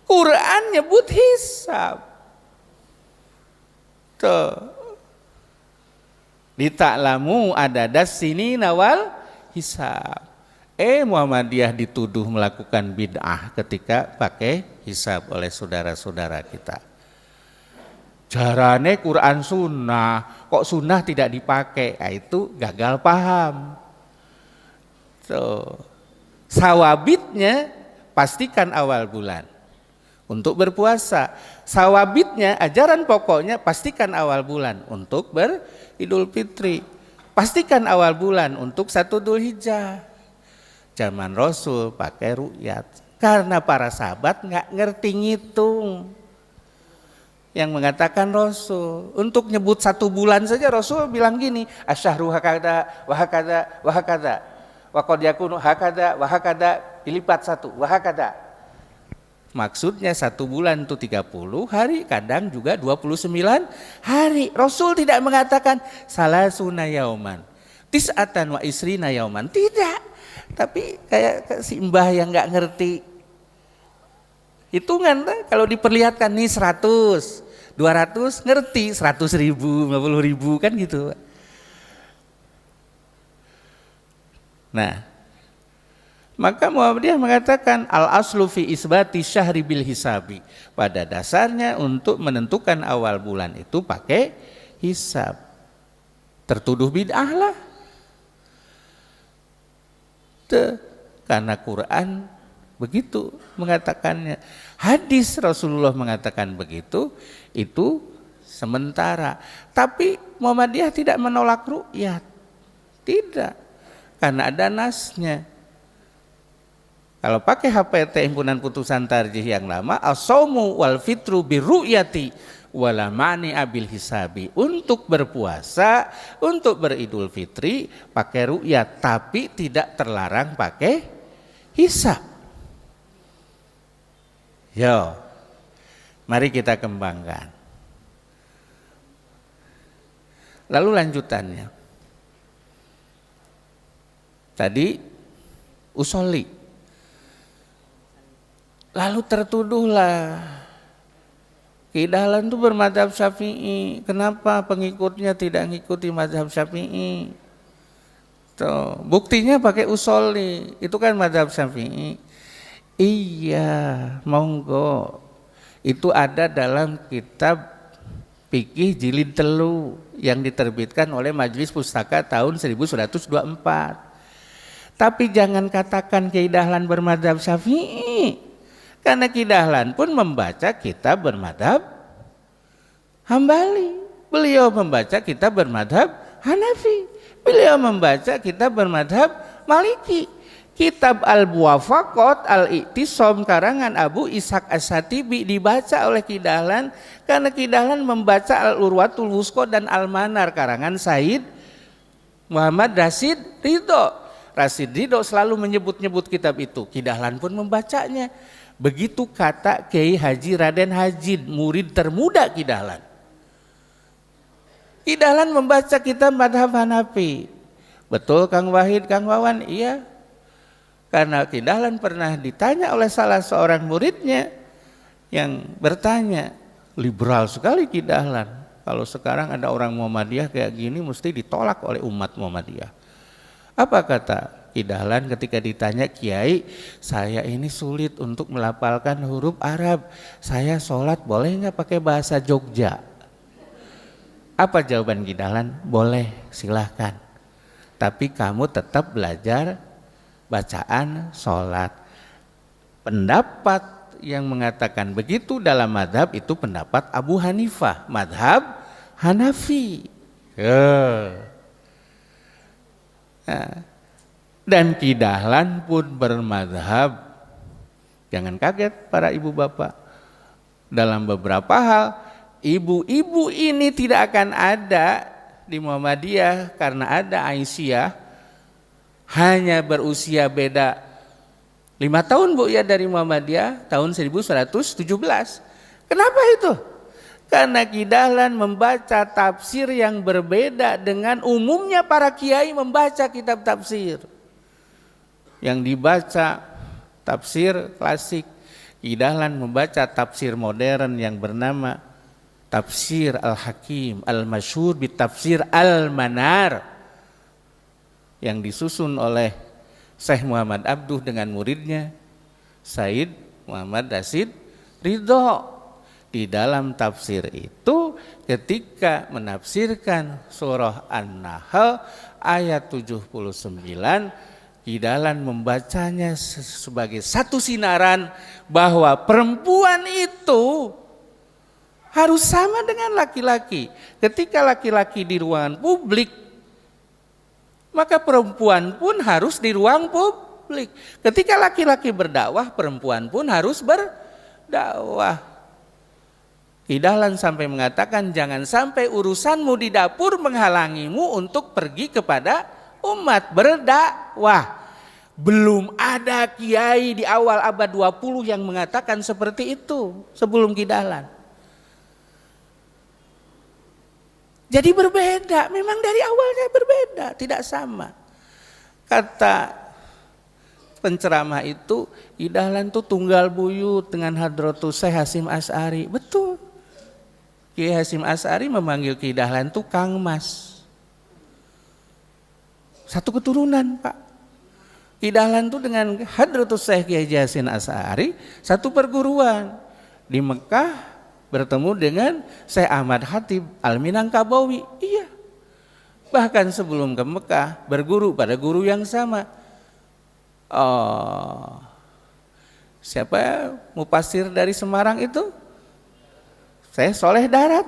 Quran nyebut hisab. Tuh. Lita'lamu adadas sini nawal hisab. Muhammadiyah dituduh melakukan bid'ah ketika pakai hisab oleh saudara-saudara kita. Jarane Quran sunnah, kok sunnah tidak dipakai? Itu gagal paham. Sawabitnya pastikan awal bulan untuk berpuasa. Sawabitnya, ajaran pokoknya pastikan awal bulan untuk beridul fitri. Pastikan awal bulan untuk 1 Dzulhijjah. Zaman Rasul pakai ru'yat. Karena para sahabat nggak ngerti ngitung. Yang mengatakan Rasul. Untuk nyebut 1 bulan saja Rasul bilang gini. Asyahru hakada, wahakada, wahakada. Waqad yakunu hakada, wahakada, dilipat 1, wahakada. Maksudnya 1 bulan itu 30 hari, kadang juga 29 hari. Rasul tidak mengatakan salasuna yauman, tis'atan wa isrina yauman. Tidak. Tapi kayak si mbah yang nggak ngerti hitungan, kalau diperlihatkan nih 100, 200 ngerti, 100.000, 50.000 kan gitu. Nah, maka Muhammadiyah mengatakan al-aslu fi isbati syahri bil hisabi. Pada dasarnya untuk menentukan awal bulan itu pakai hisab. Tertuduh bid'ah lah. Karena Quran begitu mengatakannya. Hadis Rasulullah mengatakan begitu, itu sementara. Tapi Muhammadiyah tidak menolak ru'yat. Tidak. Karena ada nasnya. Kalau pakai HPT himpunan putusan tarjih yang lama, as-saumu wal fitru birru'yati wala mani abil hisabi. Untuk berpuasa, untuk beridul fitri pakai ru'yat, tapi tidak terlarang pakai hisab. Yo, mari kita kembangkan. Lalu lanjutannya. Tadi usolli. Lalu tertuduhlah Ki Dahlan itu bermadzhab Syafi'i. Kenapa pengikutnya tidak ngikuti mazhab Syafi'i? Tuh, buktinya pakai usolli. Itu kan mazhab Syafi'i. Iya, monggo. Itu ada dalam kitab Fikih Jilid 3 yang diterbitkan oleh Majelis Pustaka tahun 1924. Tapi jangan katakan Ki Dahlan bermadzhab Syafi'i. Karena Ki Dahlan pun membaca kitab bermadzhab Hambali. Beliau membaca kitab bermadzhab Hanafi. Beliau membaca kitab bermadzhab Maliki. Kitab Al-Muwafaqat Al-I'tisam karangan Abu Ishaq As-Satibi dibaca oleh Ki Dahlan karena Ki Dahlan membaca Al-Urwatul Wusqa dan Al-Manar karangan Said Muhammad Rasid Ridho. Rasid Ridho selalu menyebut-nyebut kitab itu. Ki Dahlan pun membacanya. Begitu kata Kiai Haji Raden Hajid, murid termuda Ki Dahlan. Ki Dahlan membaca kitab madhab Hanafi. Betul Kang Wahid, Kang Wawan? Iya. Karena Ki Dahlan pernah ditanya oleh salah seorang muridnya yang bertanya, liberal sekali Ki Dahlan. Kalau sekarang ada orang Muhammadiyah kayak gini mesti ditolak oleh umat Muhammadiyah. Apa kata Ki Dahlan ketika ditanya, Kiai, saya ini sulit untuk melafalkan huruf Arab. Saya sholat boleh nggak pakai bahasa Jogja? Apa jawaban Ki Dahlan? Boleh, silahkan. Tapi kamu tetap belajar bacaan sholat. Pendapat yang mengatakan begitu dalam madhab itu pendapat Abu Hanifah, madhab Hanafi. Nah, dan Ki Dahlan pun bermadhab, jangan kaget para ibu bapak, dalam beberapa hal ibu-ibu ini tidak akan ada di Muhammadiyah karena ada Aisyah hanya berusia beda 5 tahun Bu ya dari Muhammadiyah tahun 1917. Kenapa itu? Karena Ki Dahlan membaca tafsir yang berbeda dengan umumnya para kiai membaca kitab tafsir. Yang dibaca tafsir klasik, Ki Dahlan membaca tafsir modern yang bernama Tafsir Al-Hakim Al-Masyhur bi Tafsir Al-Manar yang disusun oleh Syekh Muhammad Abduh dengan muridnya Said Muhammad Rashid Ridho. Di dalam tafsir itu ketika menafsirkan surah An-Nahl ayat 79, Ki Dahlan membacanya sebagai satu sinaran bahwa perempuan itu harus sama dengan laki-laki. Ketika laki-laki di ruangan publik, maka perempuan pun harus di ruang publik. Ketika laki-laki berdakwah, perempuan pun harus berdakwah. Ki Dahlan sampai mengatakan jangan sampai urusanmu di dapur menghalangimu untuk pergi kepada umat berdakwah. Belum ada kiai di awal abad 20 yang mengatakan seperti itu sebelum Ki Dahlan. Jadi berbeda, memang dari awalnya berbeda, tidak sama. Kata penceramah itu, Ki Dahlan itu tunggal buyut dengan Hadratus Syekh Hasyim Asy'ari. Betul. Kiai Hasyim Asy'ari memanggil Ki Dahlan itu Kang Mas. Satu keturunan Pak. Ki Dahlan itu dengan Hadratus Syekh Kiai Hasyim Asy'ari satu perguruan. Di Mekah bertemu dengan Syekh Ahmad Khatib Al-Minangkabawi. Iya. Bahkan sebelum ke Mekah berguru pada guru yang sama. Siapa mufasir dari Semarang itu? Saya Soleh Darat,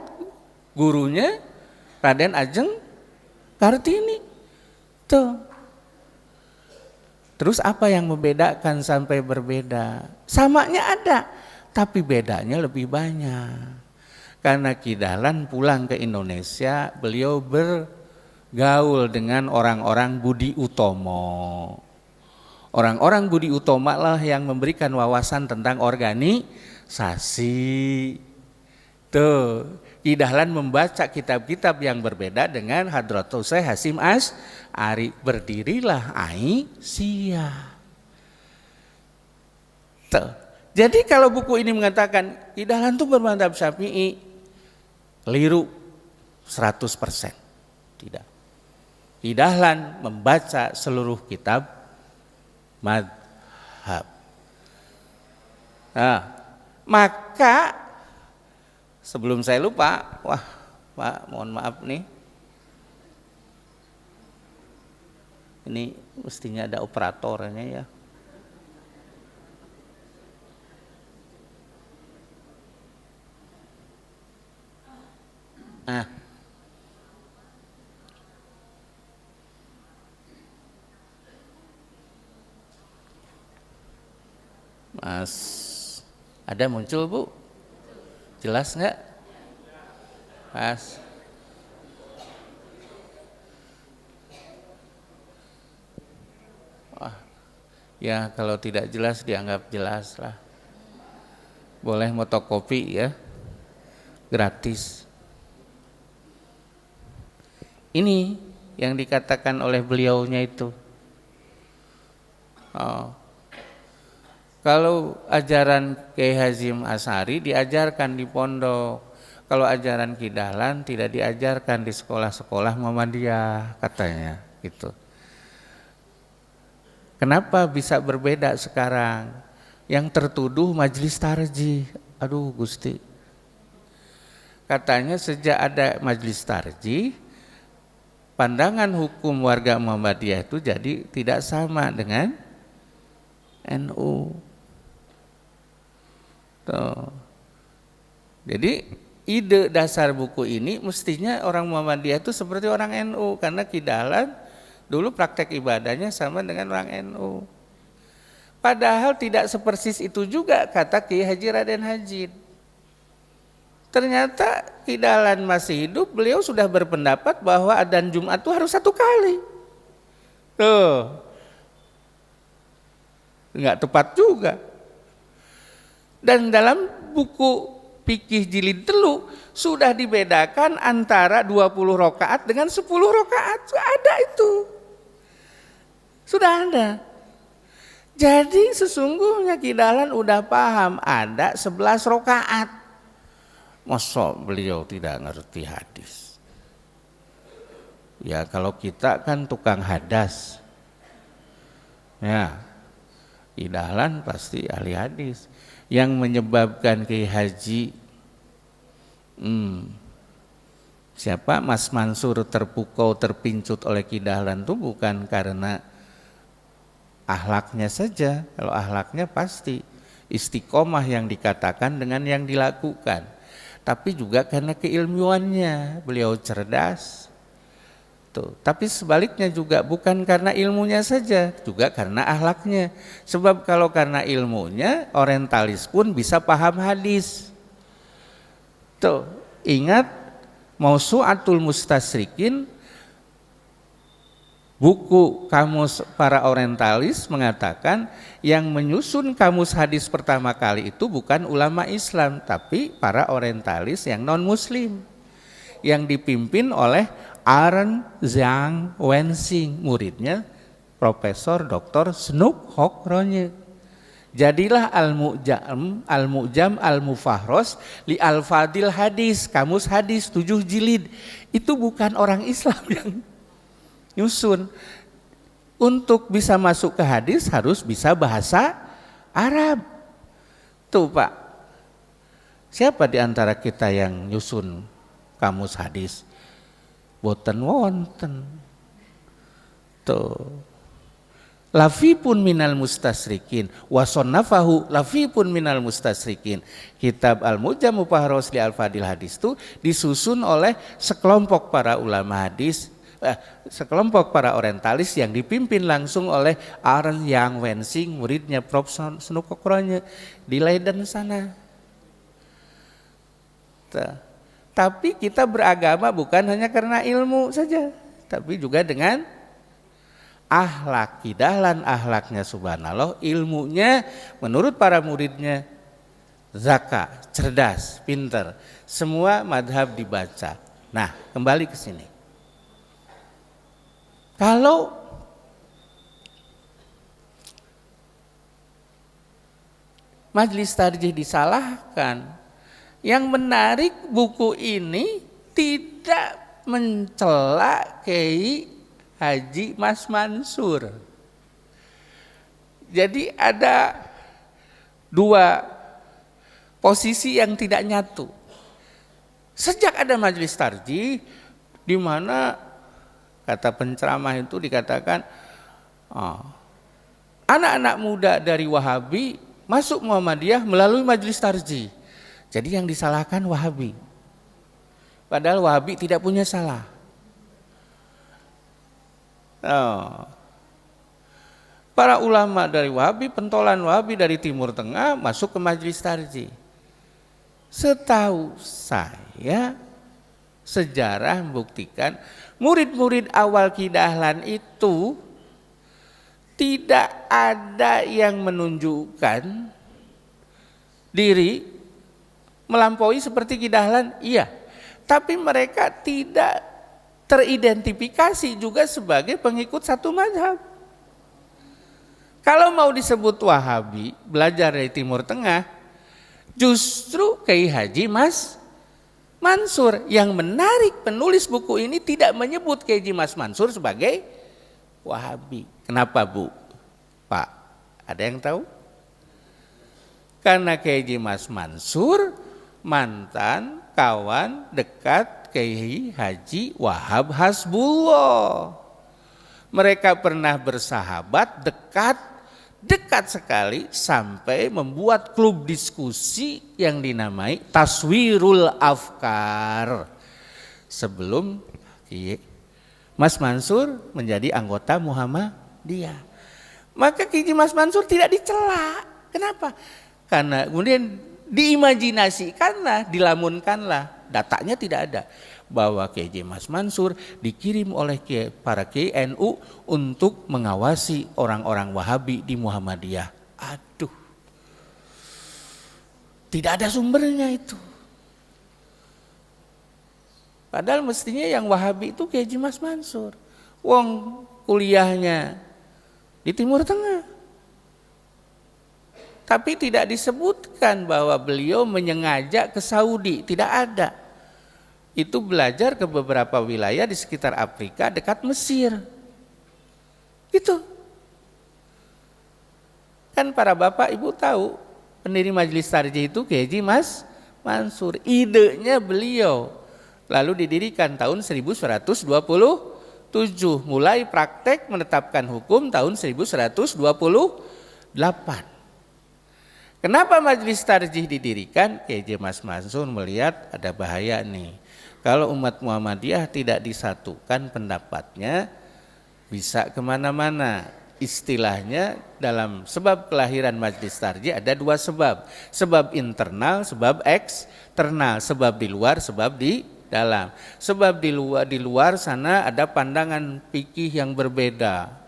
gurunya Raden Ajeng Kartini. Tuh. Terus apa yang membedakan sampai berbeda? Samanya ada, tapi bedanya lebih banyak. Karena Ki Dahlan pulang ke Indonesia, beliau bergaul dengan orang-orang budi utomo. Orang-orang budi utoma lah yang memberikan wawasan tentang organisasi. Tuh, Ki Dahlan membaca kitab-kitab yang berbeda dengan Hadratus Syekh Hasyim Asy'ari. Berdirilah Aisyah. Tuh. Jadi kalau buku ini mengatakan Ki Dahlan itu bermadzhab Syafi'i, keliru 100%. Tidak. Ki Dahlan membaca seluruh kitab madhab. Nah, maka sebelum saya lupa, Pak, mohon maaf nih. Ini mestinya ada operatornya ya. Mas, ada muncul Bu? Jelas nggak? Mas. Ya kalau tidak jelas dianggap jelas lah. Boleh motokopi ya, gratis. Ini yang dikatakan oleh beliaunya itu. Kalau ajaran Kiai Hasyim Asy'ari diajarkan di pondok, kalau ajaran Ki Dahlan tidak diajarkan di sekolah-sekolah Muhammadiyah katanya gitu. Kenapa bisa berbeda sekarang? Yang tertuduh majelis tarjih. Aduh Gusti. Katanya sejak ada majelis tarjih, pandangan hukum warga Muhammadiyah itu jadi tidak sama dengan NU. Tuh. Jadi ide dasar buku ini mestinya orang Muhammadiyah itu seperti orang NU, karena Ki Dahlan dulu praktek ibadahnya sama dengan orang NU. Padahal tidak sepersis itu juga kata Kiai Haji Raden Hajid. Ternyata Ki Dahlan masih hidup, beliau sudah berpendapat bahwa adzan Jumat itu harus 1 kali. Tuh, nggak tepat juga. Dan dalam buku Fikih Jilid Telu sudah dibedakan antara 20 rakaat dengan 10 rakaat. Ada itu. Sudah ada. Jadi sesungguhnya Ki Dahlan udah paham ada 11 rakaat. Masa beliau tidak ngerti hadis? Ya kalau kita kan tukang hadas. Ya, Ki Dahlan pasti ahli hadis. Yang menyebabkan Kiai Haji siapa Mas Mansur terpukau terpincut oleh Ki Dahlan itu bukan karena akhlaknya saja. Kalau akhlaknya pasti istiqomah yang dikatakan dengan yang dilakukan, tapi juga karena keilmuannya, beliau cerdas. Tuh. Tapi sebaliknya juga bukan karena ilmunya saja, juga karena akhlaknya. Sebab kalau karena ilmunya, orientalis pun bisa paham hadis. Tuh, ingat Mausu'atul Mustasyrikin, buku kamus para orientalis mengatakan yang menyusun kamus hadis pertama kali itu bukan ulama Islam, tapi para orientalis yang non-muslim, yang dipimpin oleh Aaron Zhang Wensing, muridnya Profesor Dr. Snook Hok Ronye. Jadilah Al-Mu'jam Al-Mufahros li Al-Fadil Hadis, kamus hadis 7 jilid. Itu bukan orang Islam yang nyusun. Untuk bisa masuk ke hadis harus bisa bahasa Arab. Tuh Pak, siapa di antara kita yang nyusun kamus hadis? Boten wonten. Tuh. Lafipun minal mustasyrikin wa sonnafahu lafipun minal mustasyrikin. Kitab Al-Mu'jam Mufahros li Al-Fadil Hadis itu disusun oleh sekelompok para ulama hadis, sekelompok para orientalis yang dipimpin langsung oleh Aaron Yang Wensing, muridnya Prof. Snook Hok Ronye di Leiden sana. Tuh. Tapi kita beragama bukan hanya karena ilmu saja, tapi juga dengan akhlak. Ki Dahlan akhlaknya subhanallah, ilmunya menurut para muridnya zaka, cerdas, pinter. Semua madhab dibaca. Nah, kembali ke sini. Kalau majelis tarjih disalahkan, yang menarik buku ini tidak mencela Kiai Haji Mas Mansur. Jadi ada 2 posisi yang tidak nyatu. Sejak ada majelis tarjih, di mana kata penceramah itu dikatakan anak-anak muda dari Wahabi masuk Muhammadiyah melalui majelis tarjih. Jadi yang disalahkan Wahabi. Padahal Wahabi tidak punya salah. Para ulama dari Wahabi, pentolan Wahabi dari Timur Tengah masuk ke majelis tarjih. Setahu saya, sejarah membuktikan murid-murid awal Ki Dahlan itu tidak ada yang menunjukkan diri melampaui seperti Ki Dahlan, iya. Tapi mereka tidak teridentifikasi juga sebagai pengikut satu mazhab. Kalau mau disebut Wahabi, belajar dari Timur Tengah, justru Kiai Haji Mas Mansur. Yang menarik, penulis buku ini tidak menyebut Kiai Haji Mas Mansur sebagai Wahabi. Kenapa Bu? Pak, ada yang tahu? Karena Kiai Haji Mas Mansur mantan kawan dekat Kiai Haji Wahab Hasbullah. Mereka pernah bersahabat dekat sekali sampai membuat klub diskusi yang dinamai Taswirul Afkar sebelum Mas Mansur menjadi anggota Muhammadiyah. Maka Kiai Mas Mansur tidak dicela. Kenapa? Karena kemudian diimajinasikanlah, dilamunkanlah, datanya tidak ada, bahwa Kiai Mas Mansur dikirim oleh para Kiai NU untuk mengawasi orang-orang Wahabi di Muhammadiyah. Aduh, tidak ada sumbernya itu. Padahal mestinya yang Wahabi itu Kiai Mas Mansur. Wong kuliahnya di Timur Tengah. Tapi tidak disebutkan bahwa beliau menyengaja ke Saudi, tidak ada. Itu belajar ke beberapa wilayah di sekitar Afrika dekat Mesir. Itu. Kan para bapak ibu tahu, pendiri Majelis Tarjih itu Kiai Mas Mansur. Idenya beliau. Lalu didirikan tahun 1127, mulai praktek menetapkan hukum tahun 1128. Kenapa Majelis Tarjih didirikan? Kiai Mas Mansur melihat ada bahaya nih. Kalau umat Muhammadiyah tidak disatukan pendapatnya, bisa kemana-mana. Istilahnya dalam sebab kelahiran Majelis Tarjih ada dua sebab. Sebab internal, sebab eksternal. Sebab di luar, sebab di dalam. Sebab di luar sana ada pandangan fikih yang berbeda.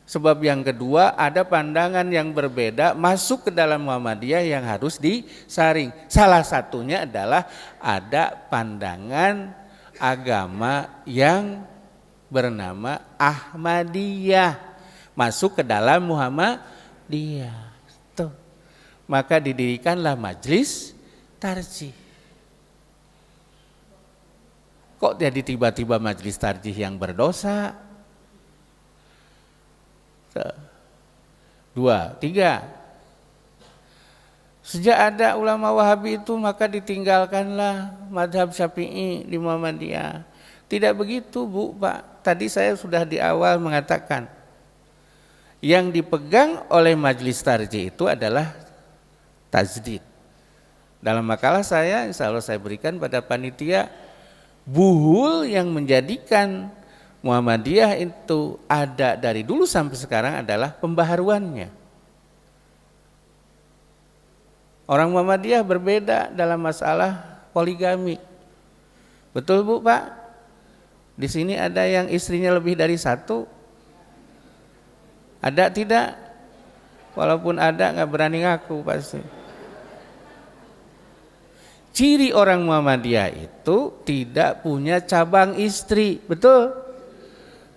Sebab yang kedua ada pandangan yang berbeda masuk ke dalam Muhammadiyah yang harus disaring. Salah satunya adalah ada pandangan agama yang bernama Ahmadiyah masuk ke dalam Muhammadiyah. Tuh. Maka didirikanlah Majelis Tarjih. Kok jadi tiba-tiba Majelis Tarjih yang berdosa? 2, 3. Sejak ada ulama Wahabi itu maka ditinggalkanlah mazhab Syafi'i di Muhammadiyah. Tidak begitu Bu, Pak. Tadi saya sudah di awal mengatakan yang dipegang oleh Majelis Tarjih itu adalah tajdid. Dalam makalah saya, insya Allah saya berikan pada panitia, buhul yang menjadikan Muhammadiyah itu ada dari dulu sampai sekarang adalah pembaharuannya. Orang Muhammadiyah berbeda dalam masalah poligami. Betul Bu, Pak? Di sini ada yang istrinya lebih dari satu? Ada tidak? Walaupun ada nggak berani ngaku pasti. Ciri orang Muhammadiyah itu tidak punya cabang istri, betul?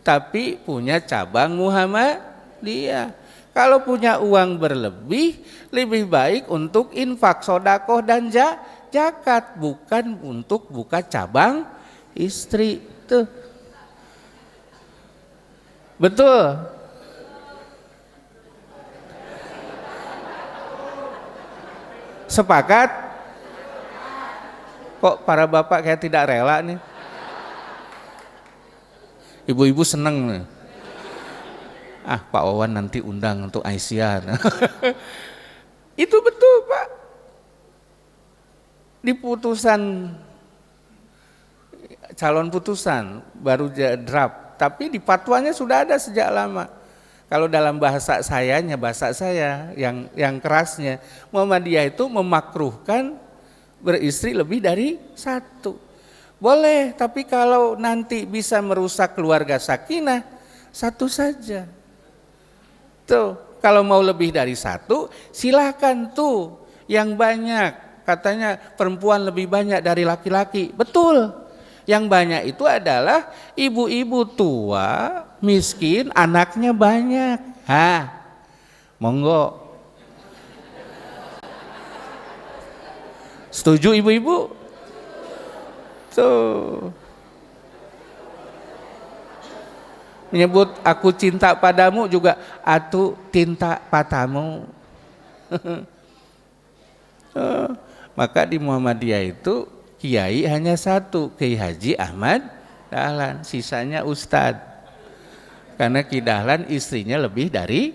Tapi punya cabang Muhammadiyah. Kalau punya uang berlebih, lebih baik untuk infak, sodakoh dan zakat, bukan untuk buka cabang istri. Tuh. Betul? Sepakat? Kok para bapak kayak tidak rela nih? Ibu-ibu seneng nih. Ah, Pak Wawan nanti undang untuk Aisyah. Itu betul Pak. Di putusan calon putusan baru draft, tapi di fatwanya sudah ada sejak lama. Kalau dalam bahasa sayanya, bahasa saya yang kerasnya, Muhammadiyah itu memakruhkan beristri lebih dari satu. Boleh, tapi kalau nanti bisa merusak keluarga sakinah, satu saja. Tuh, kalau mau lebih dari satu, silakan tuh yang banyak. Katanya perempuan lebih banyak dari laki-laki. Betul. Yang banyak itu adalah ibu-ibu tua, miskin, anaknya banyak. Monggo. Setuju ibu-ibu? Tuh. Menyebut aku cinta padamu juga atu cinta padamu. Maka di Muhammadiyah itu kiai hanya satu, Kiai Haji Ahmad Dahlan, sisanya ustadz. Karena Ki Dahlan istrinya lebih dari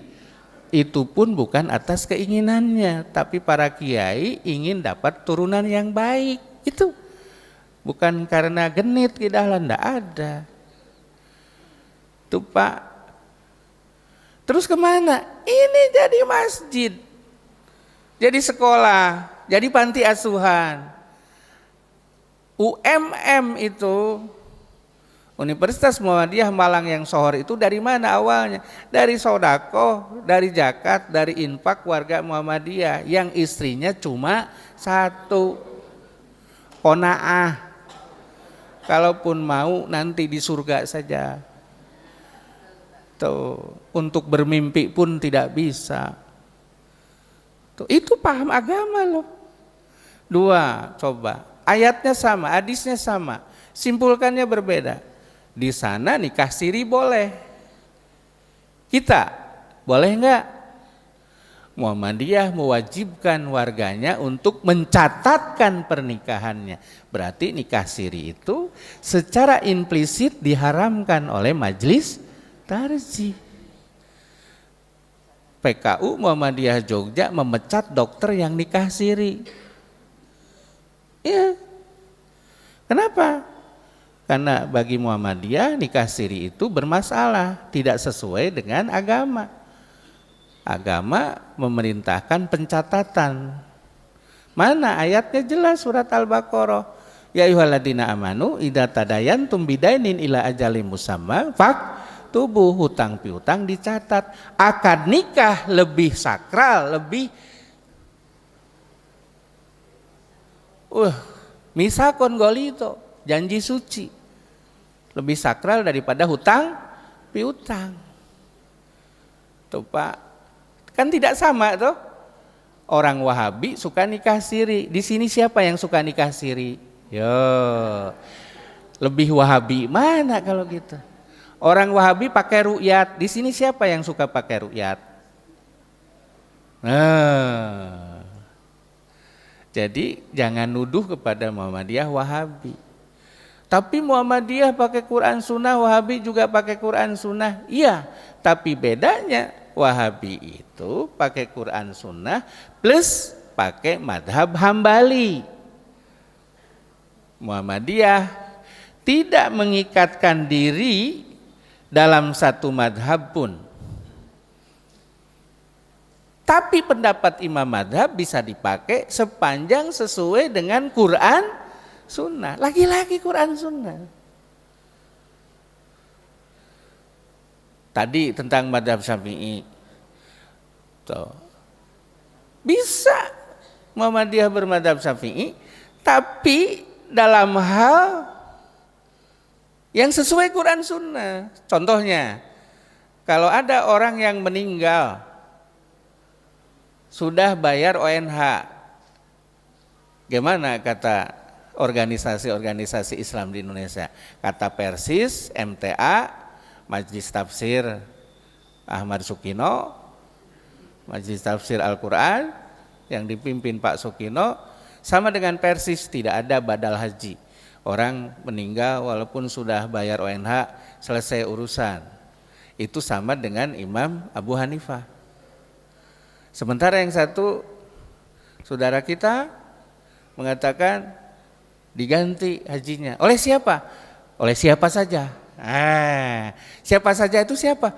itu pun bukan atas keinginannya, tapi para kiai ingin dapat turunan yang baik. Itu bukan karena genit Ki Dahlan, enggak ada. Tuh Pak. Terus kemana? Ini jadi masjid, jadi sekolah. jadi panti asuhan. UMM itu, Universitas Muhammadiyah Malang yang Sohor itu dari mana awalnya? Dari sodako, dari zakat, dari infak warga Muhammadiyah yang istrinya cuma satu, Qanaah. Kalaupun mau nanti di surga saja. Tuh, untuk bermimpi pun tidak bisa. Tuh, itu paham agama loh. Dua, coba. Ayatnya sama, hadisnya sama, simpulkannya berbeda. Di sana nikah siri boleh. Kita boleh enggak? Muhammadiyah mewajibkan warganya untuk mencatatkan pernikahannya. Berarti nikah siri itu secara implisit diharamkan oleh majelis tarjih. PKU Muhammadiyah Jogja memecat dokter yang nikah siri. Iya. Kenapa? Karena bagi Muhammadiyah nikah siri itu bermasalah, tidak sesuai dengan agama. Agama memerintahkan pencatatan. Mana ayatnya jelas surat Al-Baqarah. Ya ayyuhalladzina amanu idza tadayantum bidainin ila ajalin musamma faktubuh, hutang piutang dicatat. Akad nikah lebih sakral, lebih misakon golito, janji suci, lebih sakral daripada hutang piutang. Tuh Pak, kan tidak sama tuh. Orang Wahabi suka nikah siri. Di sini siapa yang suka nikah siri? Yo, lebih Wahabi mana kalau gitu? Orang Wahabi pakai ru'yat. Di sini siapa yang suka pakai ru'yat? Jadi jangan nuduh kepada Muhammadiyah Wahabi. Tapi Muhammadiyah pakai Quran Sunnah, Wahabi juga pakai Quran Sunnah. Iya, tapi bedanya Wahabi itu pakai Quran Sunnah plus pakai madhab Hambali. Muhammadiyah tidak mengikatkan diri dalam satu madhab pun. Tapi pendapat imam madhab bisa dipakai sepanjang sesuai dengan Quran Sunnah. Lagi-lagi Quran Sunnah. Tadi tentang madhab Syafi'i. Tuh. Bisa Muhammadiyah bermadhab Syafi'i, tapi dalam hal yang sesuai Quran Sunnah. Contohnya, kalau ada orang yang meninggal sudah bayar ONH, gimana kata organisasi-organisasi Islam di Indonesia? Kata Persis, MTA, Majelis Tafsir Ahmad Sukino, Majelis Tafsir Al-Quran yang dipimpin Pak Sukino, sama dengan Persis, tidak ada badal haji. Orang meninggal walaupun sudah bayar ONH, selesai urusan. Itu sama dengan Imam Abu Hanifah. Sementara yang satu, saudara kita mengatakan diganti hajinya. Oleh siapa? Oleh siapa saja. Siapa saja itu siapa?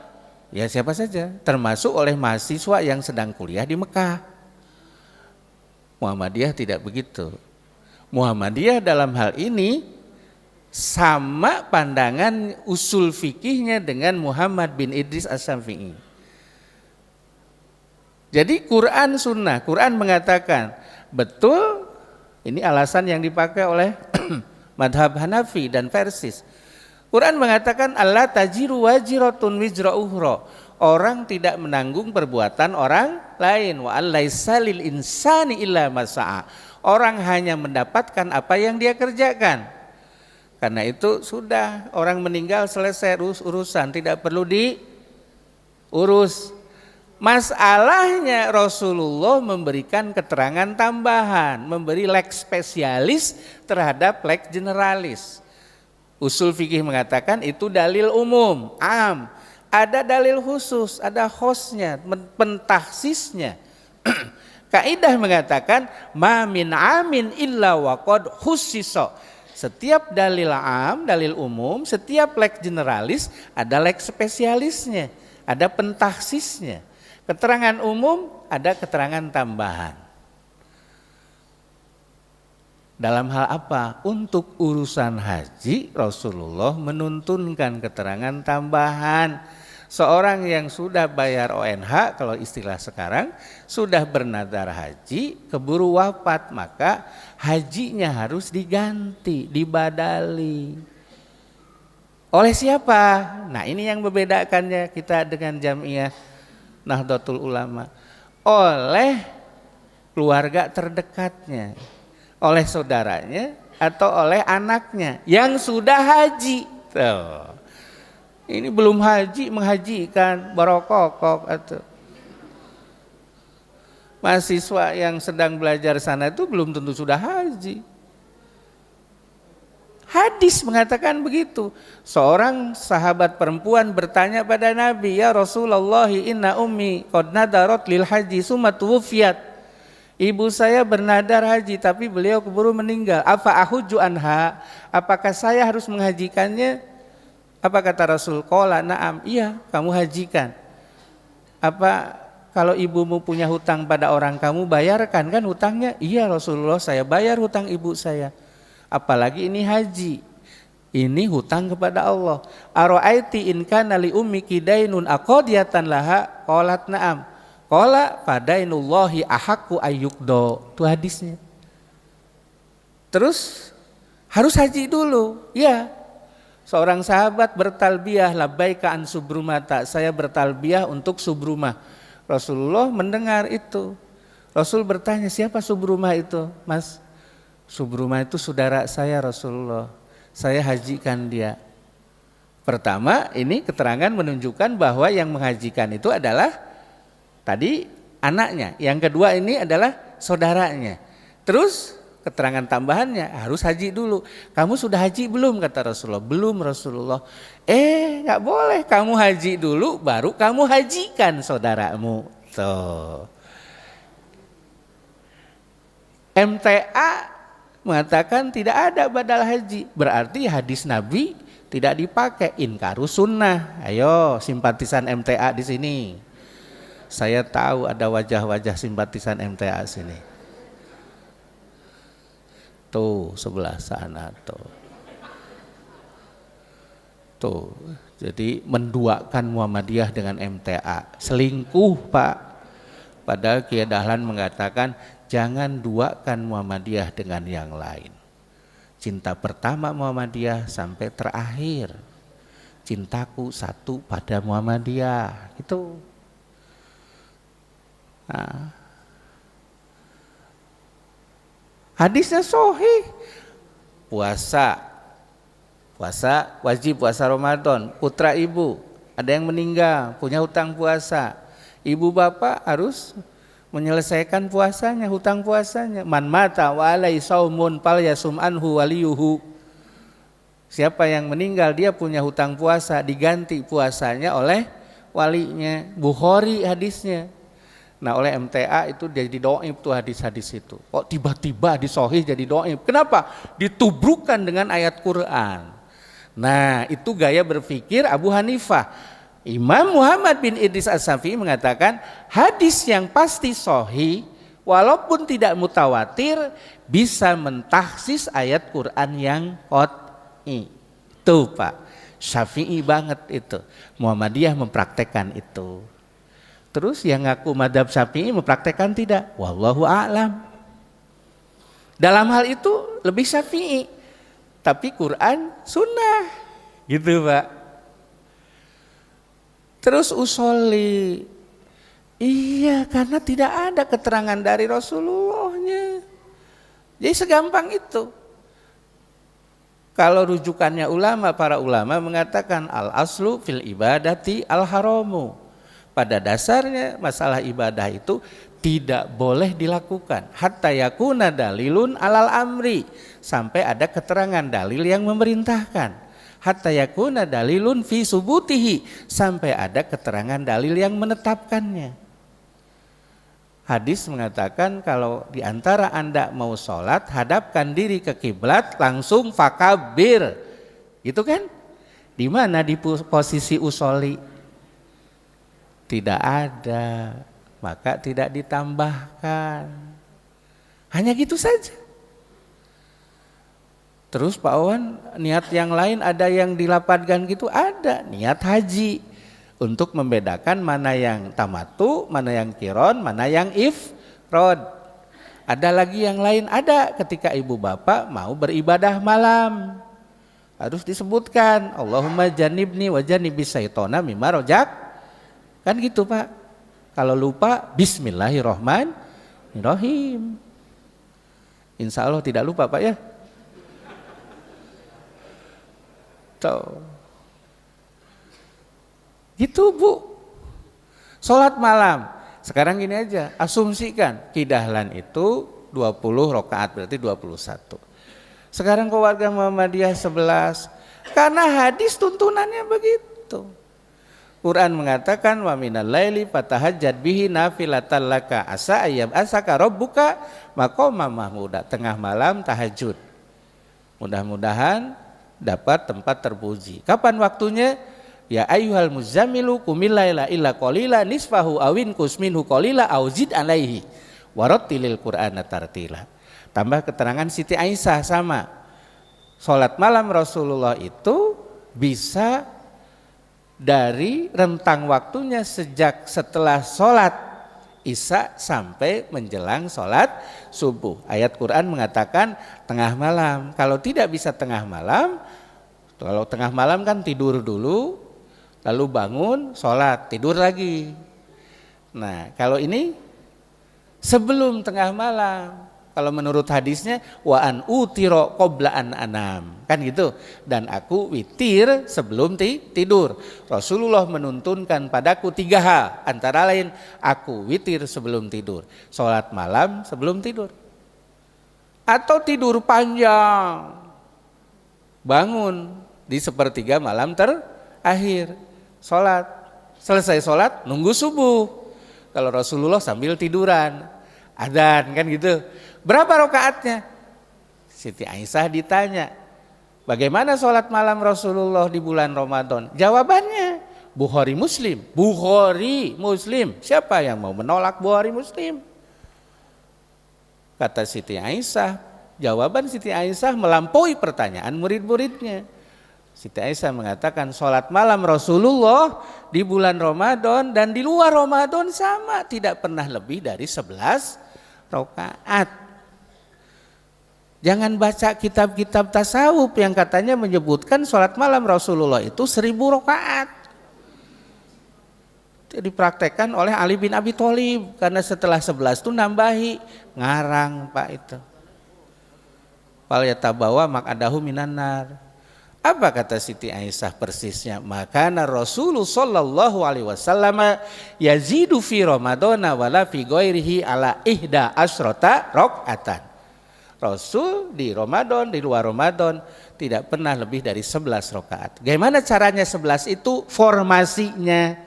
Ya siapa saja, termasuk oleh mahasiswa yang sedang kuliah di Mekah. Muhammadiyah tidak begitu. Muhammadiyah dalam hal ini sama pandangan usul fikihnya dengan Muhammad bin Idris Asy-Syafi'i. Jadi Quran Sunnah, Quran mengatakan betul, ini alasan yang dipakai oleh madhab Hanafi dan Persis. Quran mengatakan Allah tajiru wajiratun wizra ukhra. Orang tidak menanggung perbuatan orang lain. Wa allaisa lil insani illa masa'a. Orang hanya mendapatkan apa yang dia kerjakan. Karena itu sudah orang meninggal selesai urusan, tidak perlu diurus. Masalahnya Rasulullah memberikan keterangan tambahan, memberi lex spesialis terhadap lex generalis. Usul fikih mengatakan itu dalil umum, am. Ada dalil khusus, ada khosnya, pentakhsisnya. Kaidah mengatakan ma min amin illa waqad khussisa. Setiap dalil am, dalil umum, setiap lex generalis ada lex spesialisnya, ada pentakhsisnya. Keterangan umum ada keterangan tambahan. Dalam hal apa? Untuk urusan haji Rasulullah menuntunkan keterangan tambahan. Seorang yang sudah bayar ONH, kalau istilah sekarang, sudah bernadar haji, keburu wafat, maka hajinya harus diganti, dibadali. Oleh siapa? Nah, ini yang membedakannya kita dengan Jamiah Nahdlatul Ulama. Oleh keluarga terdekatnya, oleh saudaranya atau oleh anaknya yang sudah haji. Tuh. Ini belum haji menghajikan barokokok atau mahasiswa yang sedang belajar sana itu belum tentu sudah haji. Hadis mengatakan begitu. Seorang sahabat perempuan bertanya pada Nabi, "Ya Rasulullah, inna ummi qad nadarat lil haji summa tuwfiyat." Ibu saya bernadar haji tapi beliau keburu meninggal. Afa ahujju anha? Apakah saya harus menghajikannya? Apa kata Rasul? Qala na'am, iya, kamu hajikan. Apa kalau ibumu punya hutang pada orang, kamu bayarkan kan hutangnya? Iya Rasulullah, saya bayar hutang ibu saya. Apalagi ini haji. Ini hutang kepada Allah. Ara'aiti in kana li ummiki dainun aqadiyatan laha? Qalat na'am. Qala fadainullahi ahaqqu ayyuqdo. Itu hadisnya. Terus harus haji dulu. Ya. Seorang sahabat bertalbiyah labbaika an subrumata, saya bertalbiyah untuk subrumah. Rasulullah mendengar itu. Rasul bertanya, siapa subrumah itu? Mas, subrumah itu saudara saya Rasulullah. Saya hajikan dia. Pertama, ini keterangan menunjukkan bahwa yang menghajikan itu adalah tadi anaknya. Yang kedua ini adalah saudaranya. Terus keterangan tambahannya harus haji dulu. Kamu sudah haji belum? Kata Rasulullah. Belum Rasulullah. Gak boleh, kamu haji dulu baru kamu hajikan saudaramu. Tuh. MTA mengatakan tidak ada badal haji. Berarti hadis Nabi tidak dipakai. Inkaru sunnah. Ayo simpatisan MTA di sini. Saya tahu ada wajah-wajah simpatisan MTA sini. Tuh sebelah sana tuh. Jadi menduakan Muhammadiyah dengan MTA. Selingkuh Pak. Padahal Kiai Dahlan mengatakan jangan duakan Muhammadiyah dengan yang lain. Cinta pertama Muhammadiyah sampai terakhir. Cintaku satu pada Muhammadiyah. Itu. Nah. Hadisnya sahih. Puasa wajib, puasa Ramadan. Putra ibu ada yang meninggal punya hutang puasa, ibu bapak harus menyelesaikan puasanya, hutang puasanya. Man mata wa alai saumun falyasum anhu waliyuhu. Siapa yang meninggal dia punya hutang puasa, diganti puasanya oleh walinya. Bukhari hadisnya. Nah oleh MTA itu jadi doib tuh hadis-hadis itu. Kok tiba-tiba di sahih jadi doib? Kenapa? Ditubrukkan dengan ayat Quran. Nah itu gaya berpikir Abu Hanifah. Imam Muhammad bin Idris As-Syafi'i mengatakan hadis yang pasti sahih walaupun tidak mutawatir bisa mentahsis ayat Quran yang qat'i. Tuh Pak, Syafi'i banget itu. Muhammadiyah mempraktekkan itu. Terus yang ngaku madhab Syafi'i mempraktekkan tidak? Wallahu a'lam. Dalam hal itu lebih Syafi'i. Tapi Quran sunnah. Gitu Pak. Terus usolli. Iya karena tidak ada keterangan dari Rasulullahnya. Jadi segampang itu. Kalau rujukannya ulama, para ulama mengatakan al-aslu fil ibadati al-haramu. Pada dasarnya masalah ibadah itu tidak boleh dilakukan hatta yakuna dalilun alal amri, sampai ada keterangan dalil yang memerintahkan. Hatta yakuna dalilun fi subutihi, sampai ada keterangan dalil yang menetapkannya. Hadis mengatakan kalau di antara Anda mau sholat, hadapkan diri ke kiblat langsung fakabir. Gitu kan? Di mana di posisi usolli? Tidak ada, maka tidak ditambahkan. Hanya gitu saja. Terus Pak Wawan, niat yang lain ada yang dilapatkan gitu? Ada, niat haji. Untuk membedakan mana yang tamatu, mana yang kiron, mana yang ifrod. Ada lagi yang lain, ada ketika ibu bapak mau beribadah malam. Harus disebutkan, Allahumma janibni wa janibis syaitona mimma rojak. Kan gitu Pak. Kalau lupa, bismillahirrahmanirrahim. Insya Allah tidak lupa Pak ya. Tuh. Gitu Bu. Sholat malam. Sekarang gini aja, asumsikan Qidahlan itu 20 rakaat berarti 21. Sekarang keluarga Muhammadiyah 11. Karena hadis tuntunannya begitu. Quran mengatakan wa minal laili fatahajjad bihi nafilatan laka asa ayyab asaka rabbuka maqama mahmuda. Tengah malam tahajud. Mudah-mudahan dapat tempat terpuji. Kapan waktunya? Ya ayyuhal muzzamilu qumil laila illa qalila nisfahu awin kusminhu qalila au zid alaihi warattilil qur'ana tartila. Tambah keterangan Siti Aisyah sama. Salat malam Rasulullah itu bisa dari rentang waktunya sejak setelah salat Isya sampai menjelang salat subuh. Ayat Quran mengatakan tengah malam. Kalau tidak bisa tengah malam, kalau tengah malam kan tidur dulu, lalu bangun, sholat, tidur lagi. Nah kalau ini sebelum tengah malam. Kalau menurut hadisnya wa an utiro qabla an anam, kan gitu. Dan aku witir sebelum tidur. Rasulullah menuntunkan padaku 3 hal, antara lain aku witir sebelum tidur, sholat malam sebelum tidur, atau tidur panjang, bangun di sepertiga malam terakhir, sholat, selesai sholat nunggu subuh. Kalau Rasulullah sambil tiduran, adzan kan gitu. Berapa rakaatnya? Siti Aisyah ditanya, bagaimana sholat malam Rasulullah di bulan Ramadan? Jawabannya Bukhari Muslim. Bukhari Muslim. Siapa yang mau menolak Bukhari Muslim? Kata Siti Aisyah, jawaban Siti Aisyah melampaui pertanyaan murid-muridnya. Siti Aisyah mengatakan sholat malam Rasulullah di bulan Ramadan dan di luar Ramadan sama, tidak pernah lebih dari 11 rakaat. Jangan baca kitab-kitab tasawuf yang katanya menyebutkan sholat malam Rasulullah itu 1000 rakaat. Itu dipraktekkan oleh Ali bin Abi Thalib, karena setelah 11 itu nambahi, ngarang Pak itu. Fal yatabawa maq'adahu minan nar. Apa kata Siti Aisyah persisnya? Makana Rasulullah sallallahu alaihi wasallam yazidu fi Ramadana wala fi ghairihi ala ihda asrota rakaatan. Rasul di Ramadan, di luar Ramadan tidak pernah lebih dari 11 rakaat. Bagaimana caranya 11 itu? Formasinya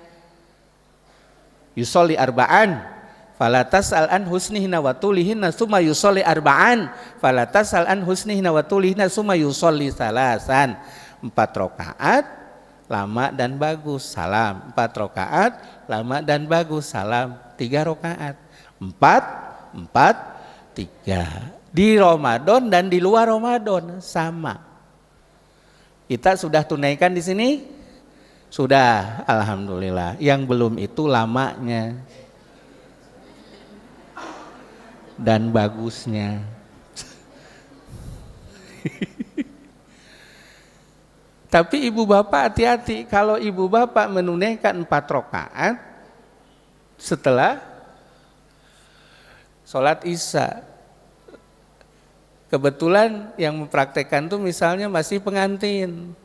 yusolli arba'an falatas al-an husnihina wa tulihinna summa yusolli arba'an falatas al-an husnihina wa tulihinna summa yusolli salasan. 4 rakaat lama dan bagus, salam. 4 rakaat lama dan bagus, salam. 3 rakaat 4 4 3. Di Ramadan dan di luar Ramadan sama. Kita sudah tunaikan di sini? Sudah, alhamdulillah. Yang belum itu lamanya dan bagusnya. Tapi ibu bapak hati-hati, kalau ibu bapak menunaikan 4 rakaat setelah sholat Isya. Kebetulan yang mempraktekkan tuh misalnya masih pengantin.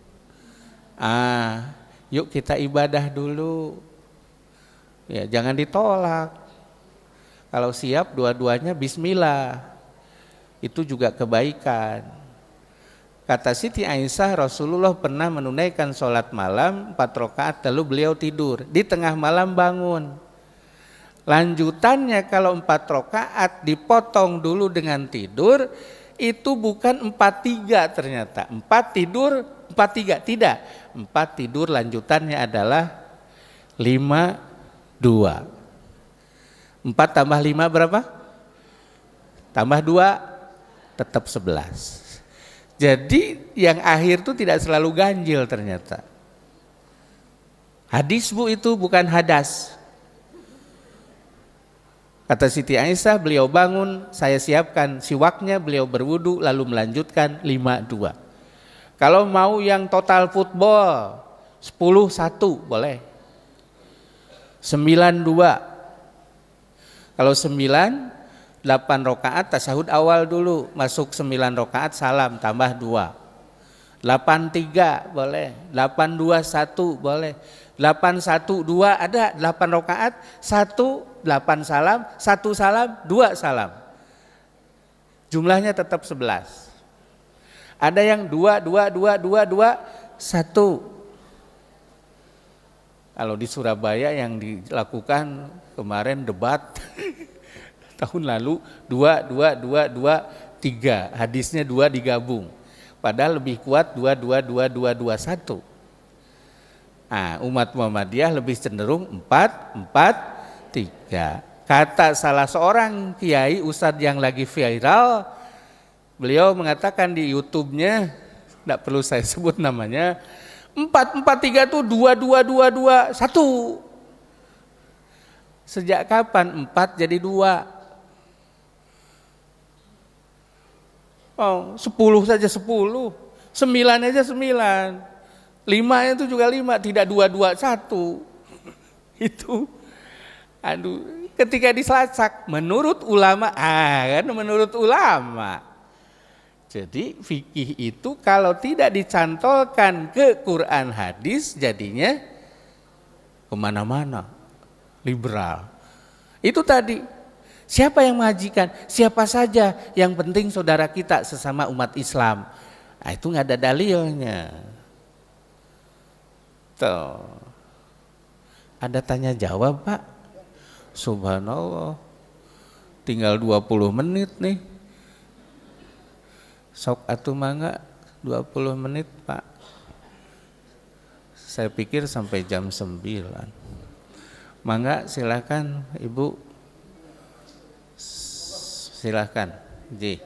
Yuk kita ibadah dulu. Ya, jangan ditolak. Kalau siap dua-duanya bismillah. Itu juga kebaikan. Kata Siti Aisyah, Rasulullah pernah menunaikan sholat malam 4 rakaat lalu beliau tidur. Di tengah malam bangun. Lanjutannya kalau 4 rakaat dipotong dulu dengan tidur, itu bukan 4-3 ternyata. 4 tidur, 4-3, tidak. 4 tidur lanjutannya adalah 5-2. 4 tambah 5 berapa? Tambah 2 tetap 11. Jadi yang akhir itu tidak selalu ganjil ternyata. Hadis bu itu bukan hadas. Kata Siti Aisyah, beliau bangun, saya siapkan siwaknya, beliau berwudu lalu melanjutkan 5-2. Kalau mau yang total football 10-1 boleh. 9-2. Kalau 9, 8 rakaat tasahud awal dulu, masuk 9 rakaat salam tambah 2. 8-3 boleh, 8-2-1 boleh. 8-1-2 ada 8 rakaat, 1 8 salam, 1 salam, 2 salam. Jumlahnya tetap 11. Ada yang 2-2-2-2-2-2-1. Kalau di Surabaya yang dilakukan kemarin debat tahun lalu 2-2-2-2-3, hadisnya 2 digabung. Padahal lebih kuat 2-2-2-2-2-1. Nah, umat Muhammadiyah lebih cenderung 4-4-3. Kata salah seorang kiai ustadz yang lagi viral, beliau mengatakan di YouTube-nya, tidak perlu saya sebut namanya, 4-4-3 itu 2-2-2-2-1. Sejak kapan 4 jadi 2? Oh, 10 saja 10, 9 aja 9. 5 itu juga 5, tidak 2-2-1. Itu, aduh, ketika diselacak, menurut ulama, kan menurut ulama. Jadi fikih itu kalau tidak dicantolkan ke Quran hadis, jadinya kemana-mana, liberal. Itu tadi, siapa yang mengajikan? Siapa saja, yang penting saudara kita sesama umat Islam. Nah, itu nggak ada dalilnya. Tuh. Ada tanya jawab Pak? Subhanallah. Tinggal 20 menit nih. Sok atuh mangga 20 menit Pak. Saya pikir sampai jam 9. Mangga silakan Ibu. Silakan. Ji.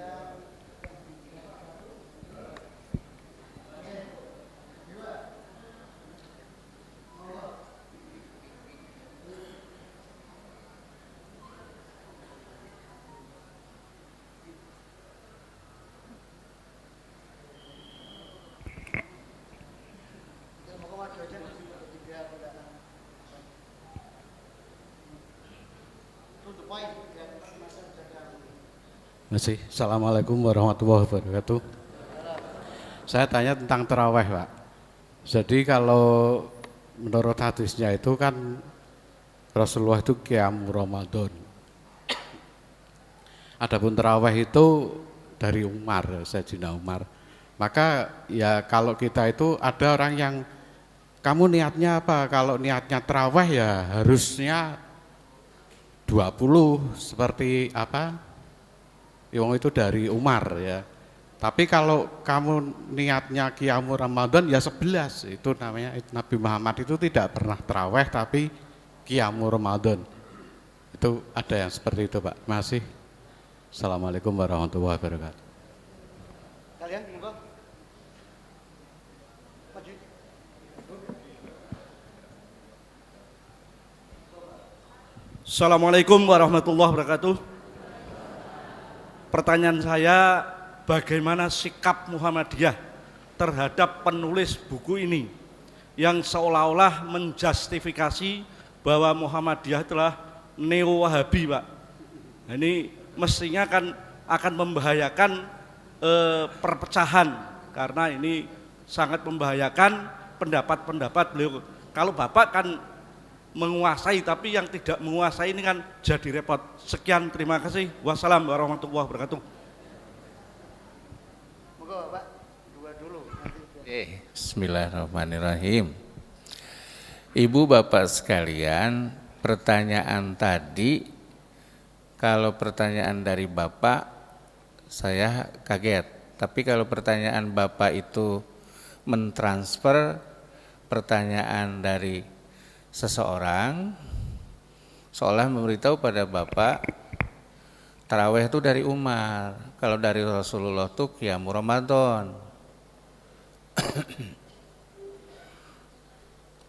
Assalamualaikum warahmatullahi wabarakatuh. Saya tanya tentang taraweh Pak. Jadi kalau menurut hadisnya itu kan Rasulullah itu qiyam Ramadan. Adapun taraweh itu dari Umar, Sayyidina Umar. Maka ya kalau kita itu ada orang yang kamu niatnya apa? Kalau niatnya taraweh ya harusnya 20 seperti apa? Yang itu dari Umar ya. Tapi kalau kamu niatnya Qiyamu Ramadan ya 11. Itu namanya Nabi Muhammad itu tidak pernah taraweh tapi Qiyamu Ramadan. Itu ada yang seperti itu Pak. Masih. Assalamualaikum warahmatullahi wabarakatuh. Kalian monggo. Maju. Assalamualaikum warahmatullahi wabarakatuh. Pertanyaan saya, bagaimana sikap Muhammadiyah terhadap penulis buku ini yang seolah-olah menjustifikasi bahwa Muhammadiyah adalah neo-Wahabi, Pak. Nah, ini mestinya akan membahayakan perpecahan, karena ini sangat membahayakan pendapat-pendapat beliau. Kalau Bapak kan menguasai, tapi yang tidak menguasai ini kan jadi repot. Sekian, terima kasih. Wassalamualaikum warahmatullahi wabarakatuh. Moga Pak, dua dulu. Bismillahirrahmanirrahim. Ibu bapak sekalian, pertanyaan tadi, kalau pertanyaan dari bapak saya kaget. Tapi kalau pertanyaan bapak itu mentransfer pertanyaan dari seseorang, seolah memberitahu pada bapak Taraweh itu dari Umar, kalau dari Rasulullah tuh Qiyamul Ramadan.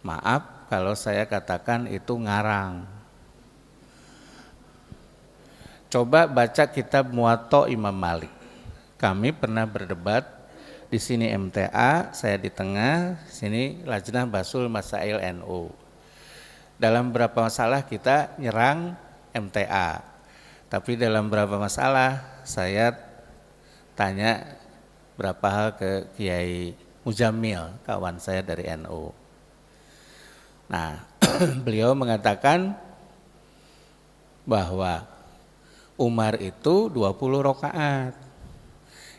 Maaf kalau saya katakan itu ngarang. Coba baca kitab Muwatta Imam Malik. Kami pernah berdebat di sini MTA, saya di tengah, sini Lajnah Basul Masail NU. Dalam beberapa masalah kita nyerang MTA. Tapi dalam beberapa masalah saya tanya berapa hal ke Kiai Mujamil, kawan saya dari NU. Nah, beliau mengatakan bahwa Umar itu 20 rakaat.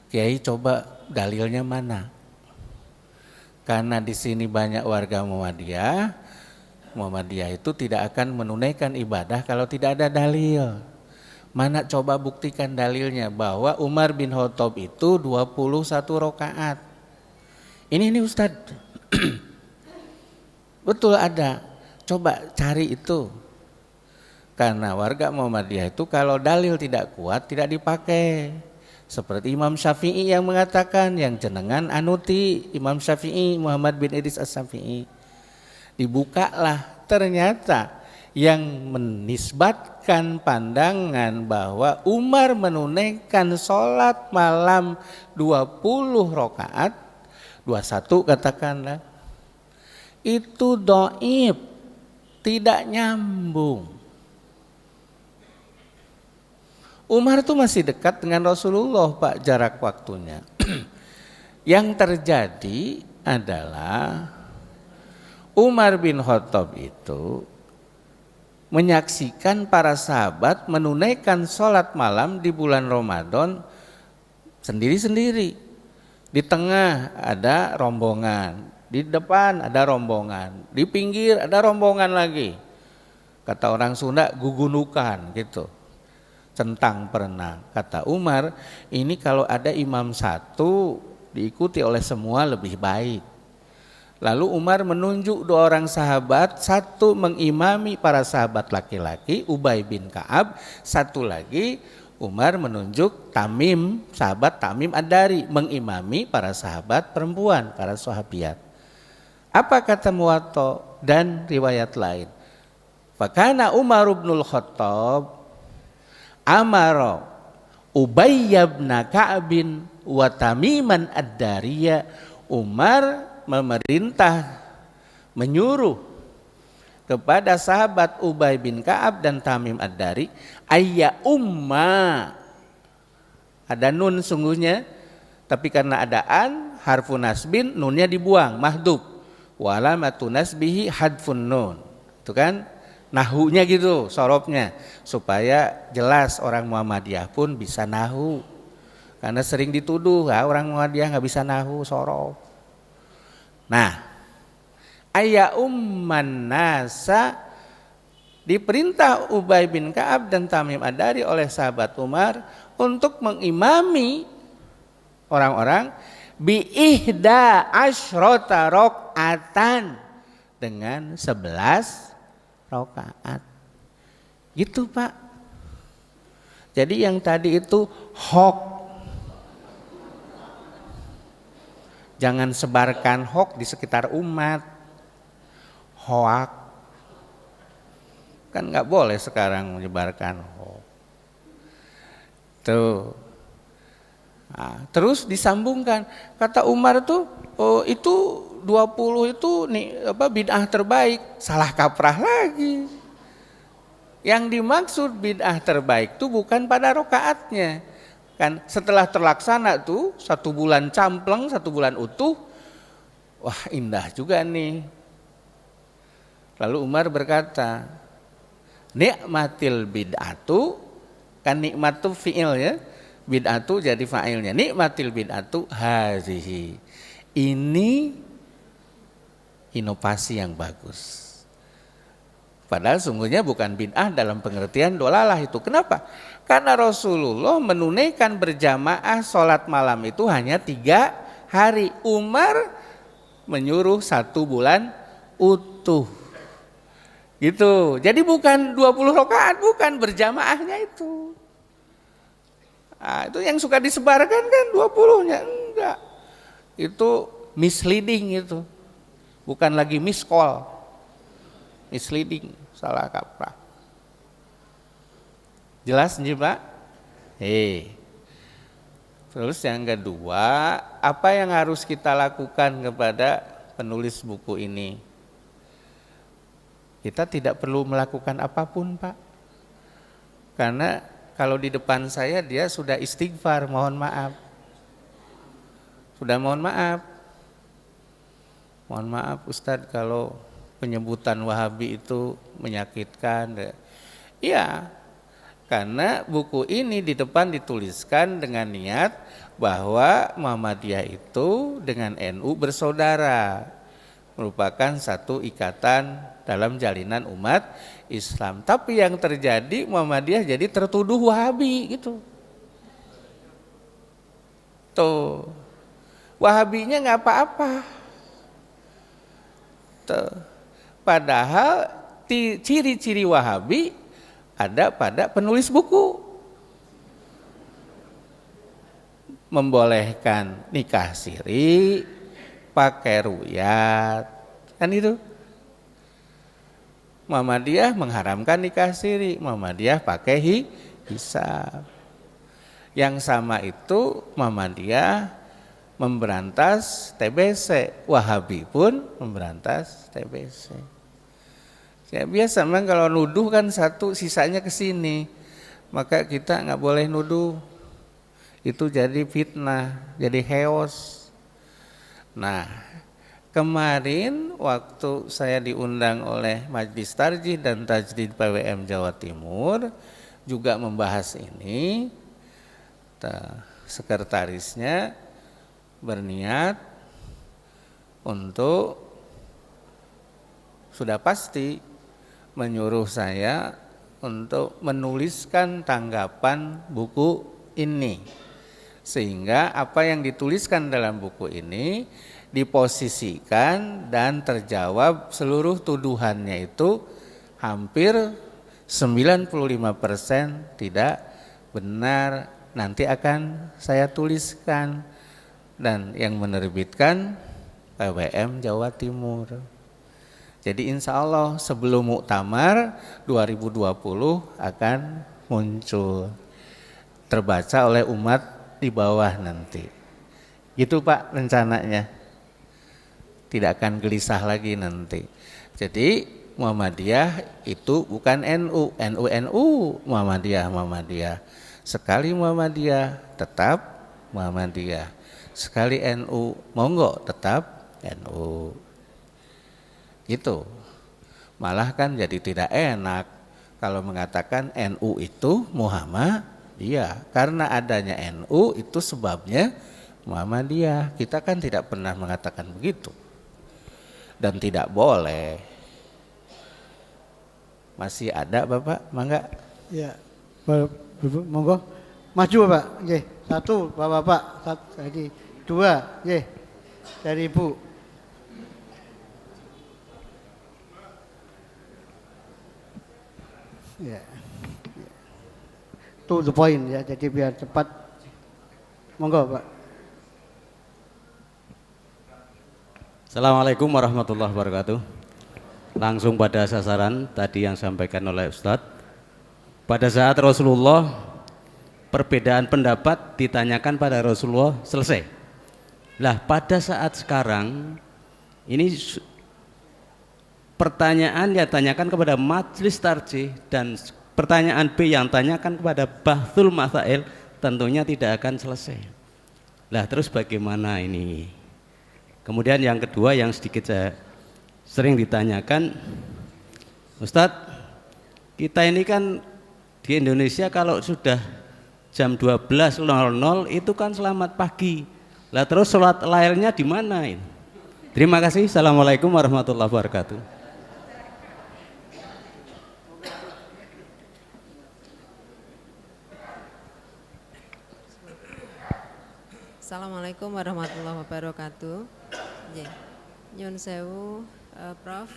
Kiai coba dalilnya mana? Karena di sini banyak warga Muhammadiyah. Muhammadiyah itu tidak akan menunaikan ibadah kalau tidak ada dalil. Mana coba buktikan dalilnya bahwa Umar bin Khattab itu 21 rakaat. Ini Ustadz. Betul ada. Coba cari itu. Karena warga Muhammadiyah itu kalau dalil tidak kuat tidak dipakai. Seperti Imam Syafi'i yang mengatakan, yang jenengan anuti Imam Syafi'i, Muhammad bin Idris As-Syafi'i. Dibukalah ternyata yang menisbatkan pandangan bahwa Umar menunaikan sholat malam 20 rakaat, 21 katakanlah, itu dhaif, tidak nyambung. Umar itu masih dekat dengan Rasulullah, Pak, jarak waktunya. Yang terjadi adalah Umar bin Khattab itu menyaksikan para sahabat menunaikan sholat malam di bulan Ramadan sendiri-sendiri. Di tengah ada rombongan, di depan ada rombongan, di pinggir ada rombongan lagi. Kata orang Sunda, gugunukan gitu. Centang perenang. Kata Umar, ini kalau ada imam satu diikuti oleh semua lebih baik. Lalu Umar menunjuk 2 orang sahabat, satu mengimami para sahabat laki-laki, Ubay bin Ka'ab, satu lagi Umar menunjuk Tamim, sahabat Tamim Ad-Dari, mengimami para sahabat perempuan, para sahabiat. Apa kata Muwatta dan riwayat lain? Fakana Umar ibnul Khattab amara Ubay bin Ka'abin wa Tamiman Ad-Dariya. Umar memerintah, menyuruh kepada sahabat Ubay bin Ka'ab dan Tamim Ad-Dari, ayya umma, ada nun sungguhnya, tapi karena ada an, harfun nasbin, nunnya dibuang, mahdub, wa alamatu nasbihi hadfun nun. Itu kan nahunya gitu, sorobnya, supaya jelas orang Muhammadiyah pun bisa nahu. Karena sering dituduh, orang Muhammadiyah nggak bisa nahu, sorob. Nah, ayya umman nasa, diperintah Ubay bin Ka'ab dan Tamim Ad-Dari oleh sahabat Umar untuk mengimami orang-orang bi ihda asyrota rakaatan, dengan 11 rakaat. Gitu, Pak. Jadi yang tadi itu hoax. Jangan sebarkan hoax di sekitar umat. Hoax. Kan nggak boleh sekarang menyebarkan hoax. Tuh. Nah, terus disambungkan. Kata Umar tuh, oh, itu 20 itu nih bid'ah terbaik. Salah kaprah lagi. Yang dimaksud bid'ah terbaik itu bukan pada rokaatnya. Kan setelah terlaksana tuh 1 bulan campleng, 1 bulan utuh, wah indah juga nih. Lalu Umar berkata, nikmatil bid'atu, kan nikmat tuh fi'il ya, bid'atu jadi fa'ilnya, nikmatil bid'atu hazihi, ini inovasi yang bagus. Padahal sungguhnya bukan bid'ah dalam pengertian dolalah itu. Kenapa? Karena Rasulullah menunaikan berjamaah sholat malam itu hanya 3 hari. Umar menyuruh 1 bulan utuh. Gitu. Jadi bukan 20 rakaat, bukan berjamaahnya itu. Nah, itu yang suka disebarkan kan 20-nya, enggak. Itu misleading itu. Bukan lagi miss call. Misleading, salah kaprah. Jelas nih Pak? Terus yang kedua, apa yang harus kita lakukan kepada penulis buku ini? Kita tidak perlu melakukan apapun Pak. Karena kalau di depan saya dia sudah istighfar, mohon maaf. Sudah mohon maaf. Mohon maaf Ustadz kalau penyebutan Wahabi itu menyakitkan. Iya, karena buku ini di depan dituliskan dengan niat bahwa Muhammadiyah itu dengan NU bersaudara, merupakan satu ikatan dalam jalinan umat Islam. Tapi yang terjadi Muhammadiyah jadi tertuduh Wahabi gitu. Tuh, Wahabinya nggak apa-apa. Tuh. Padahal ciri-ciri Wahabi ada pada penulis buku. Membolehkan nikah siri, pakai ruyat, kan itu. Muhammadiyah mengharamkan nikah siri, Muhammadiyah pakai hisab. Yang sama itu Muhammadiyah memberantas TBC, Wahabi pun memberantas TBC. Ya biasa memang kalau nuduh kan satu, sisanya ke sini. Maka kita nggak boleh nuduh. Itu jadi fitnah, jadi chaos. Nah, kemarin waktu saya diundang oleh Majelis Tarjih dan Tajdid PWM Jawa Timur juga membahas ini. Sekretarisnya berniat untuk sudah pasti menyuruh saya untuk menuliskan tanggapan buku ini, sehingga apa yang dituliskan dalam buku ini diposisikan dan terjawab seluruh tuduhannya itu hampir 95% tidak benar. Nanti akan saya tuliskan. Dan yang menerbitkan PWM Jawa Timur. Jadi insya Allah sebelum Muktamar 2020 akan muncul, terbaca oleh umat di bawah nanti. Gitu Pak rencananya. Tidak akan gelisah lagi nanti. Jadi Muhammadiyah itu bukan NU, NU, Muhammadiyah. Sekali Muhammadiyah tetap Muhammadiyah. Sekali NU, monggo tetap NU. Gitu. Malah kan jadi tidak enak kalau mengatakan NU itu Muhammadiyah. Karena adanya NU itu sebabnya Muhammadiyah. Kita kan tidak pernah mengatakan begitu. Dan tidak boleh. Masih ada Bapak, mangga? Ya, monggo. Maju Bapak, nggih. Satu Bapak, satu lagi. Dua, nggih. Dari Ibu. Ya. To the point ya, jadi biar cepat. Monggo, Pak. Assalamualaikum warahmatullahi wabarakatuh. Langsung pada sasaran tadi yang disampaikan oleh Ustadz. Pada saat Rasulullah perbedaan pendapat ditanyakan pada Rasulullah selesai. Lah pada saat sekarang ini pertanyaan yang tanyakan kepada Majelis Tarjih dan pertanyaan B yang tanyakan kepada Bahthul Masail tentunya tidak akan selesai. Lah terus bagaimana ini? Kemudian yang kedua yang sedikit saya sering ditanyakan, Ustadz, kita ini kan di Indonesia kalau sudah jam 12.00 itu kan selamat pagi. Lah terus sholat lailnya di mana ini? Terima kasih. Assalamualaikum warahmatullahi wabarakatuh. Assalamualaikum warahmatullahi wabarakatuh. Nyun sewu, Prof.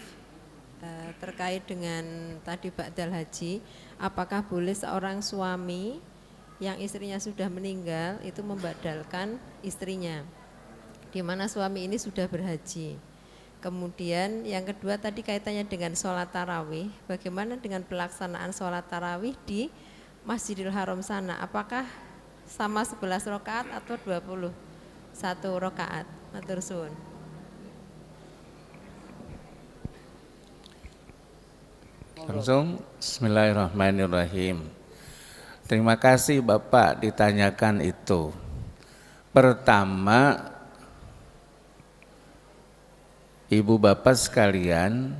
Terkait dengan tadi Ba'dal Haji, apakah boleh seorang suami yang istrinya sudah meninggal itu membadalkan istrinya, di mana suami ini sudah berhaji. Kemudian yang kedua tadi kaitannya dengan sholat tarawih, bagaimana dengan pelaksanaan sholat tarawih di Masjidil Haram sana, apakah sama 11 rakaat atau 21 rakaat? Matur suwun. Langsung bismillahirrahmanirrahim. Terima kasih Bapak ditanyakan itu. Pertama, Ibu Bapak sekalian,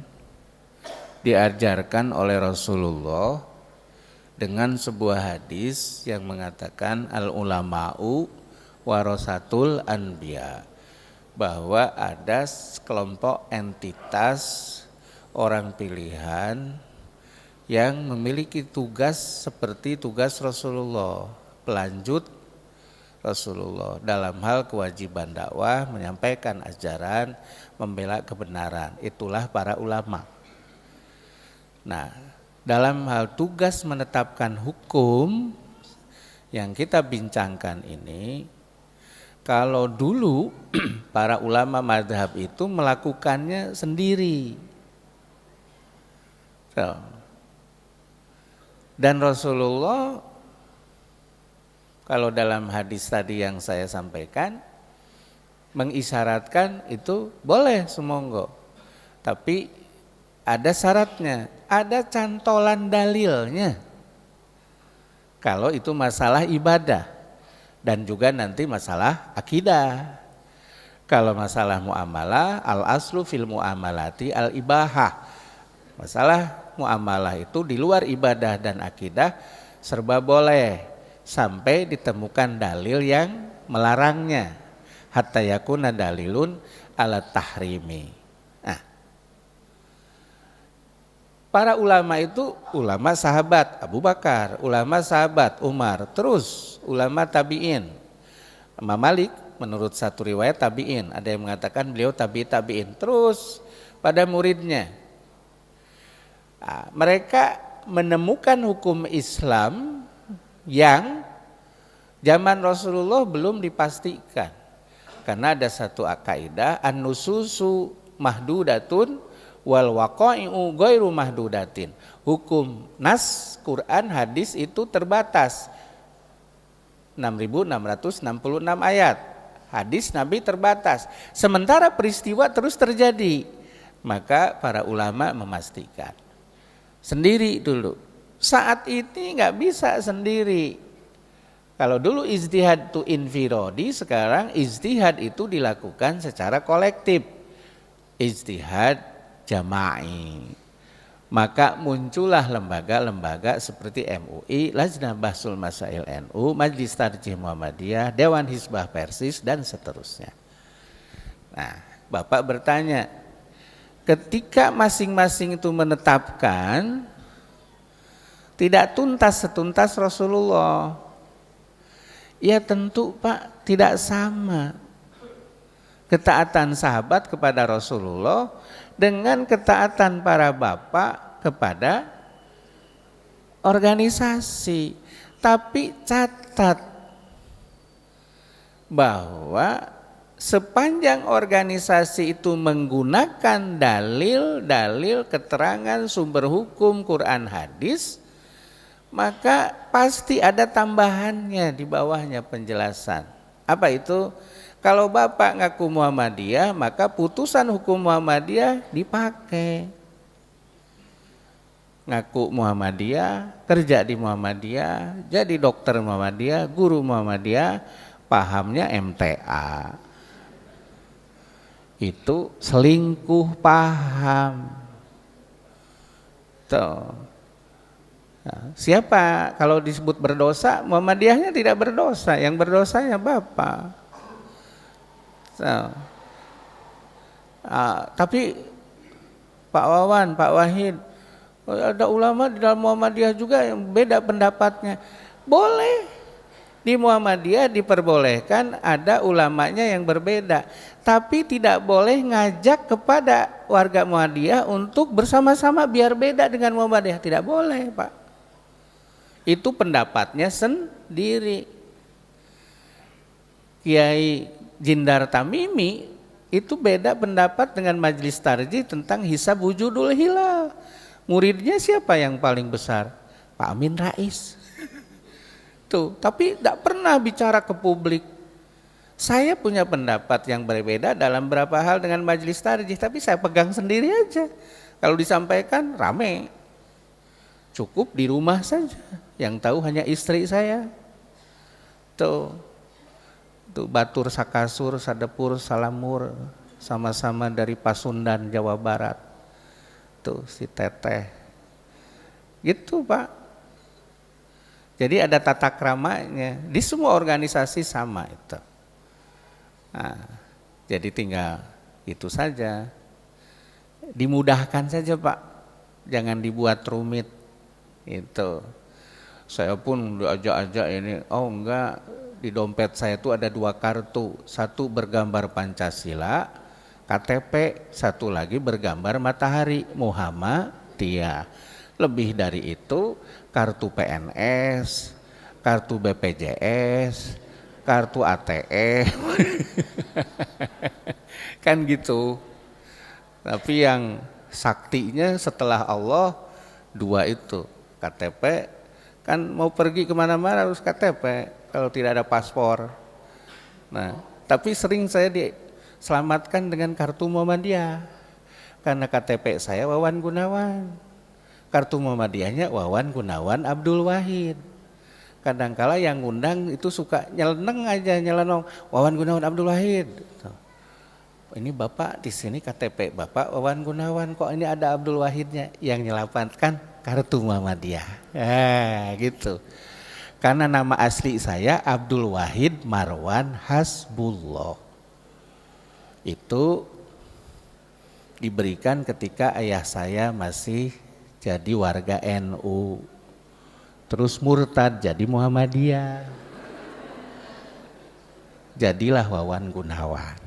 diajarkan oleh Rasulullah dengan sebuah hadis yang mengatakan al-ulama'u warasatul anbiya, bahwa ada kelompok entitas orang pilihan yang memiliki tugas seperti tugas Rasulullah, pelanjut Rasulullah dalam hal kewajiban dakwah, menyampaikan ajaran, membela kebenaran. Itulah para ulama. Nah, dalam hal tugas menetapkan hukum yang kita bincangkan ini, kalau dulu para ulama mazhab itu melakukannya sendiri. Dan Rasulullah, kalau dalam hadis tadi yang saya sampaikan, mengisyaratkan itu boleh semonggo, tapi ada syaratnya, ada cantolan dalilnya. Kalau itu masalah ibadah dan juga nanti masalah akidah. Kalau masalah muamalah, al aslu fil muamalati al ibahah. Masalah muamalah itu di luar ibadah dan akidah serba boleh sampai ditemukan dalil yang melarangnya. Hatta yakuna dalilun ala tahrimi. Nah, para ulama itu ulama sahabat Abu Bakar, ulama sahabat Umar, terus ulama tabi'in. Imam Malik menurut satu riwayat tabi'in, ada yang mengatakan beliau tabi'in, terus pada muridnya. Nah, mereka menemukan hukum Islam yang zaman Rasulullah belum dipastikan. Karena ada satu kaidah, an-nususu mahdudatun wal waqa'i'u ghairu mahdudatin. Hukum nas, Quran, hadis itu terbatas. 6.666 ayat. Hadis Nabi terbatas. Sementara peristiwa terus terjadi. Maka para ulama memastikan sendiri dulu. Saat ini nggak bisa sendiri. Kalau dulu ijtihad itu infirodi, sekarang ijtihad itu dilakukan secara kolektif. Ijtihad jama'i. Maka muncullah lembaga-lembaga seperti MUI, Lajnah Bahsul Masail NU, Majelis Tarjih Muhammadiyah, Dewan Hizbah Persis, dan seterusnya. Nah, Bapak bertanya, ketika masing-masing itu menetapkan, tidak tuntas setuntas Rasulullah. Ya tentu Pak, tidak sama ketaatan sahabat kepada Rasulullah dengan ketaatan para bapak kepada organisasi. Tapi catat bahwa sepanjang organisasi itu menggunakan dalil-dalil keterangan sumber hukum Quran hadis, maka pasti ada tambahannya di bawahnya penjelasan. Apa itu? Kalau Bapak ngaku Muhammadiyah, maka putusan hukum Muhammadiyah dipakai. Ngaku Muhammadiyah, kerja di Muhammadiyah, jadi dokter Muhammadiyah, guru Muhammadiyah, pahamnya MTA. Itu selingkuh paham. Tuh. Nah, siapa kalau disebut berdosa, Muhammadiyahnya tidak berdosa, yang berdosanya Bapak. Tapi Pak Wawan, Pak Wahid, ada ulama di dalam Muhammadiyah juga yang beda pendapatnya. Boleh, di Muhammadiyah diperbolehkan ada ulamanya yang berbeda, tapi tidak boleh ngajak kepada warga Muhammadiyah untuk bersama-sama biar beda dengan Muhammadiyah, tidak boleh Pak. itu pendapatnya sendiri. Kiai Jindar Tamimi itu beda pendapat dengan Majelis Tarjih tentang hisab wujudul hilal. Muridnya siapa yang paling besar? Pak Amin Rais. Tuh, tapi tidak pernah bicara ke publik. Saya punya pendapat yang berbeda dalam beberapa hal dengan Majelis Tarjih, tapi saya pegang sendiri aja. Kalau disampaikan rame. Cukup di rumah saja. Yang tahu hanya istri saya. Tuh Batur Sakasur, Sadepur, Salamur, sama-sama dari Pasundan, Jawa Barat. Tuh si Teteh. Gitu Pak. Jadi ada tata kramanya. Di semua organisasi sama itu. Nah, jadi tinggal itu saja. Dimudahkan saja Pak. Jangan dibuat rumit. Itu. Saya pun diajak-ajak ini, oh enggak, di dompet saya itu ada 2 kartu, satu bergambar Pancasila, KTP, satu lagi bergambar matahari, Muhammadiyah. Lebih dari itu, kartu PNS, kartu BPJS, kartu ATM, kan gitu. Tapi yang saktinya setelah Allah 2 itu, KTP, kan mau pergi kemana-mana harus KTP kalau tidak ada paspor. Nah, tapi sering saya diselamatkan dengan kartu Muhammadiyah karena KTP saya Wawan Gunawan, kartu Muhammadiyahnya Wawan Gunawan Abdul Wahid. Kadangkala yang ngundang itu suka nyelenong Wawan Gunawan Abdul Wahid. Ini Bapak di sini KTP Bapak Wawan Gunawan, kok ini ada Abdul Wahidnya? Yang nyelamatkan kartu Muhammadiyah. Gitu. Karena nama asli saya Abdul Wahid Marwan Hasbullah. Itu diberikan ketika ayah saya masih jadi warga NU. Terus murtad jadi Muhammadiyah. Jadilah Wawan Gunawan.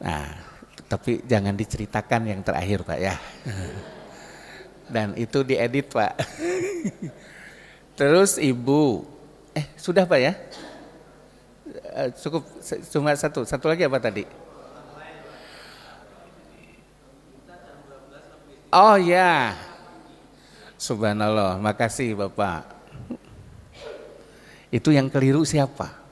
Nah, tapi jangan diceritakan yang terakhir Pak ya. Dan itu diedit Pak. Terus Ibu, sudah Pak ya? Cukup cuma satu lagi apa tadi? Oh ya, subhanallah, makasih Bapak. Itu yang keliru siapa?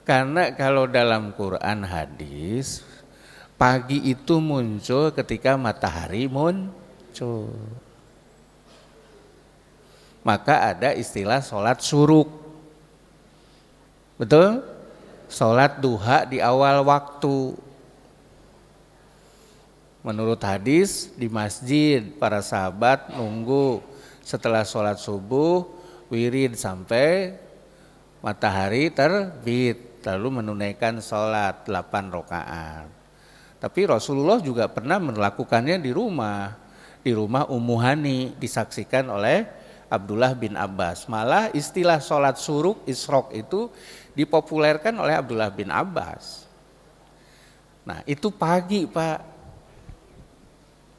Karena kalau dalam Quran hadis, pagi itu muncul ketika matahari muncul. Maka ada istilah sholat syuruk. Betul? Sholat duha di awal waktu. Menurut hadis di masjid para sahabat nunggu setelah sholat subuh wirid sampai matahari terbit. Lalu menunaikan sholat 8 rakaat. Tapi Rasulullah juga pernah melakukannya di rumah Ummu Hani, disaksikan oleh Abdullah bin Abbas. Malah istilah sholat syuruk, isyraq itu dipopulerkan oleh Abdullah bin Abbas. Nah itu pagi Pak.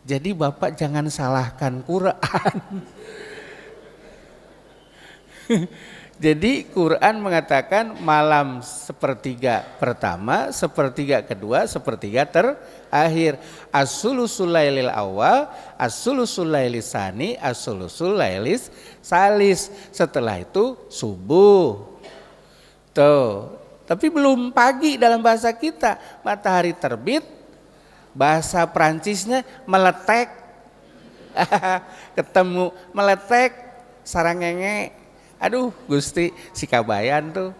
Jadi Bapak jangan salahkan Quran. Jadi Quran mengatakan malam sepertiga pertama, sepertiga kedua, sepertiga terakhir. As-sulusul lailil awal, as-sulusul lailis tsani, as-sulusul lailis salis. Setelah itu subuh. Tuh. Tapi belum pagi dalam bahasa kita. Matahari terbit, bahasa Perancisnya meletek. Ketemu meletek, sarangenge. Aduh Gusti si kabayan tuh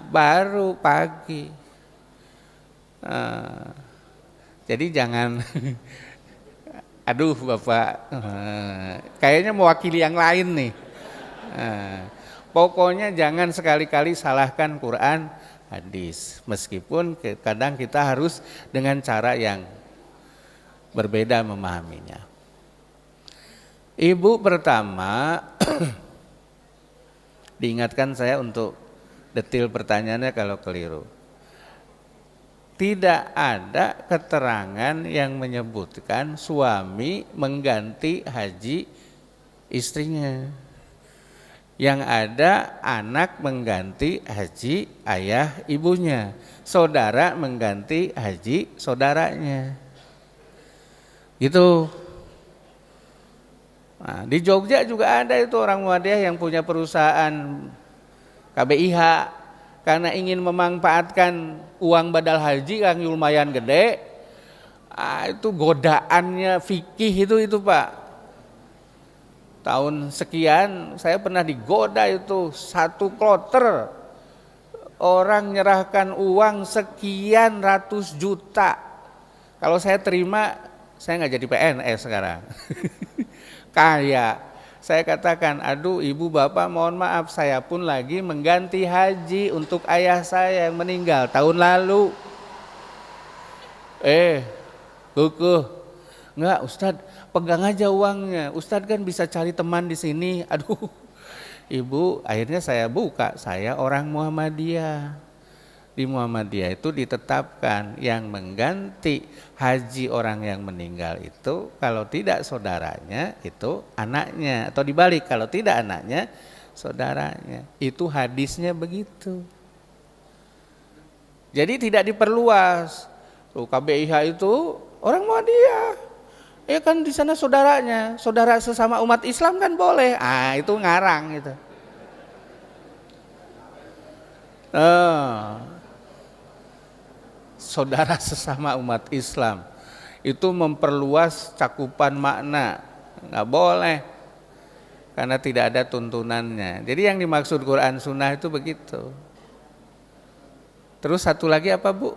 baru pagi. Jadi jangan aduh Bapak kayaknya mewakili yang lain nih. Pokoknya jangan sekali-kali salahkan Quran hadis. Meskipun kadang kita harus dengan cara yang berbeda memahaminya. Ibu pertama diingatkan saya untuk detil pertanyaannya kalau keliru. tidak ada keterangan yang menyebutkan suami mengganti haji istrinya. Yang ada anak mengganti haji ayah ibunya, saudara mengganti haji saudaranya. Gitu. Nah, di Jogja juga ada itu orang Muhammadiyah yang punya perusahaan KBIH, karena ingin memanfaatkan uang badal haji yang lumayan gede. Itu godaannya fikih itu Pak. Tahun sekian saya pernah digoda itu 1 kloter. Orang nyerahkan uang sekian ratus juta. Kalau saya terima, saya nggak jadi PNS sekarang. Kaya. Saya katakan, aduh ibu bapak mohon maaf, saya pun lagi mengganti haji untuk ayah saya yang meninggal tahun lalu. Kukuh, enggak Ustadz, pegang aja uangnya. Ustadz kan bisa cari teman di sini. Aduh, ibu, akhirnya saya buka, saya orang Muhammadiyah. Di Muhammadiyah itu ditetapkan yang mengganti haji orang yang meninggal itu kalau tidak saudaranya itu anaknya, atau dibalik, kalau tidak anaknya saudaranya. Itu hadisnya begitu. Jadi tidak diperluas. KBIH itu orang Muhammadiyah. Ya kan di sana saudaranya, saudara sesama umat Islam kan boleh. Itu ngarang gitu. Saudara sesama umat Islam itu memperluas cakupan makna, nggak boleh karena tidak ada tuntunannya. Jadi yang dimaksud Quran Sunnah itu begitu. Terus satu lagi apa Bu?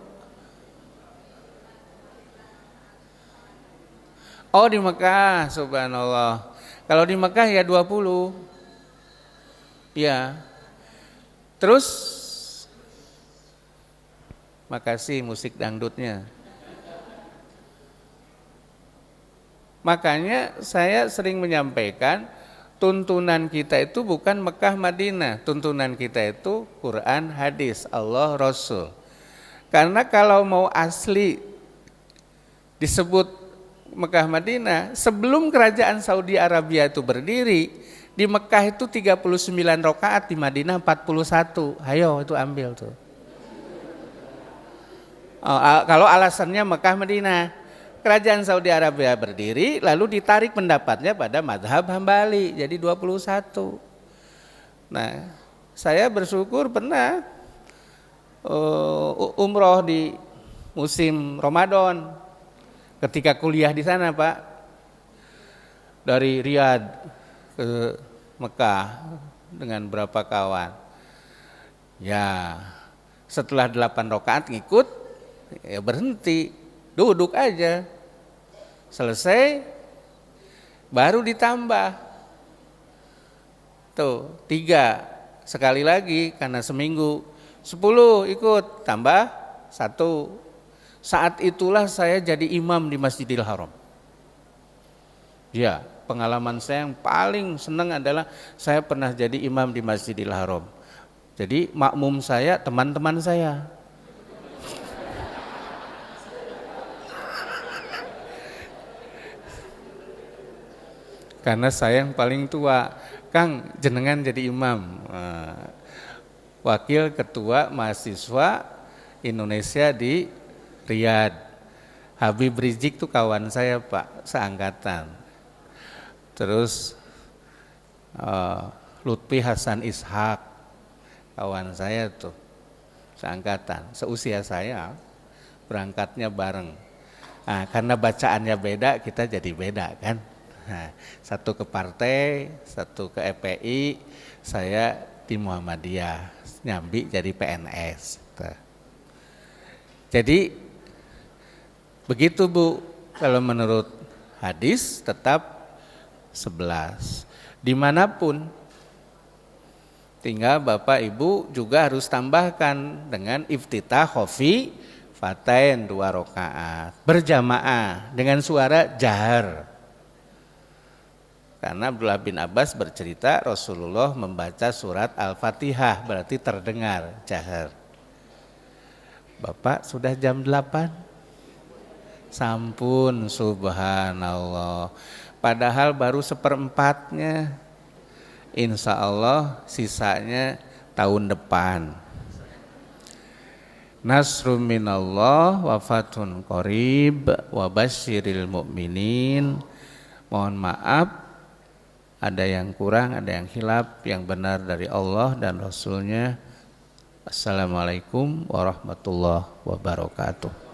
Oh di Mekah, subhanallah. Kalau di Mekah ya 20. Ya. Terus makasih musik dangdutnya. Makanya saya sering menyampaikan tuntunan kita itu bukan Mekah Madinah, tuntunan kita itu Quran, hadis, Allah, Rasul. Karena kalau mau asli disebut Mekah Madinah, sebelum kerajaan Saudi Arabia itu berdiri, di Mekah itu 39 rakaat, di Madinah 41. Ayo itu ambil tuh. Kalau alasannya Mekah Madinah, kerajaan Saudi Arabia berdiri lalu ditarik pendapatnya pada mazhab Hambali jadi 21. Nah, saya bersyukur pernah umroh di musim Ramadan ketika kuliah di sana Pak, dari Riyadh ke Mekah dengan berapa kawan. Ya, setelah 8 rakaat ngikut, ya berhenti, duduk aja, selesai, baru ditambah, tuh 3, sekali lagi karena seminggu, 10 ikut, tambah 1. Saat itulah saya jadi imam di Masjidil Haram. Ya, pengalaman saya yang paling senang adalah saya pernah jadi imam di Masjidil Haram. Jadi makmum saya teman-teman saya. Karena saya yang paling tua, Kang jenengan jadi imam, wakil ketua mahasiswa Indonesia di Riyadh. Habib Rizik tuh kawan saya Pak, seangkatan. Terus Lutfi Hasan Ishak, kawan saya tuh, seangkatan, seusia saya, berangkatnya bareng. Nah, karena bacaannya beda, kita jadi beda kan. Nah, satu ke partai, satu ke EPI, saya di Muhammadiyah, nyambi jadi PNS. Jadi begitu Bu, kalau menurut hadis tetap 11. Dimanapun, tinggal Bapak Ibu juga harus tambahkan dengan iftitah khofi fatain 2 rakaat berjamaah dengan suara jahar. Karena Abdullah bin Abbas bercerita Rasulullah membaca surat Al-Fatihah, berarti terdengar jahar. Bapak sudah jam 8? Sampun, subhanallah. Padahal baru seperempatnya. Insya Allah sisanya tahun depan. Nasrum minallah wa fathun qarib wa basyiril mu'minin. Mohon maaf, ada yang kurang, ada yang khilaf, yang benar dari Allah dan Rasulnya. Assalamualaikum warahmatullahi wabarakatuh.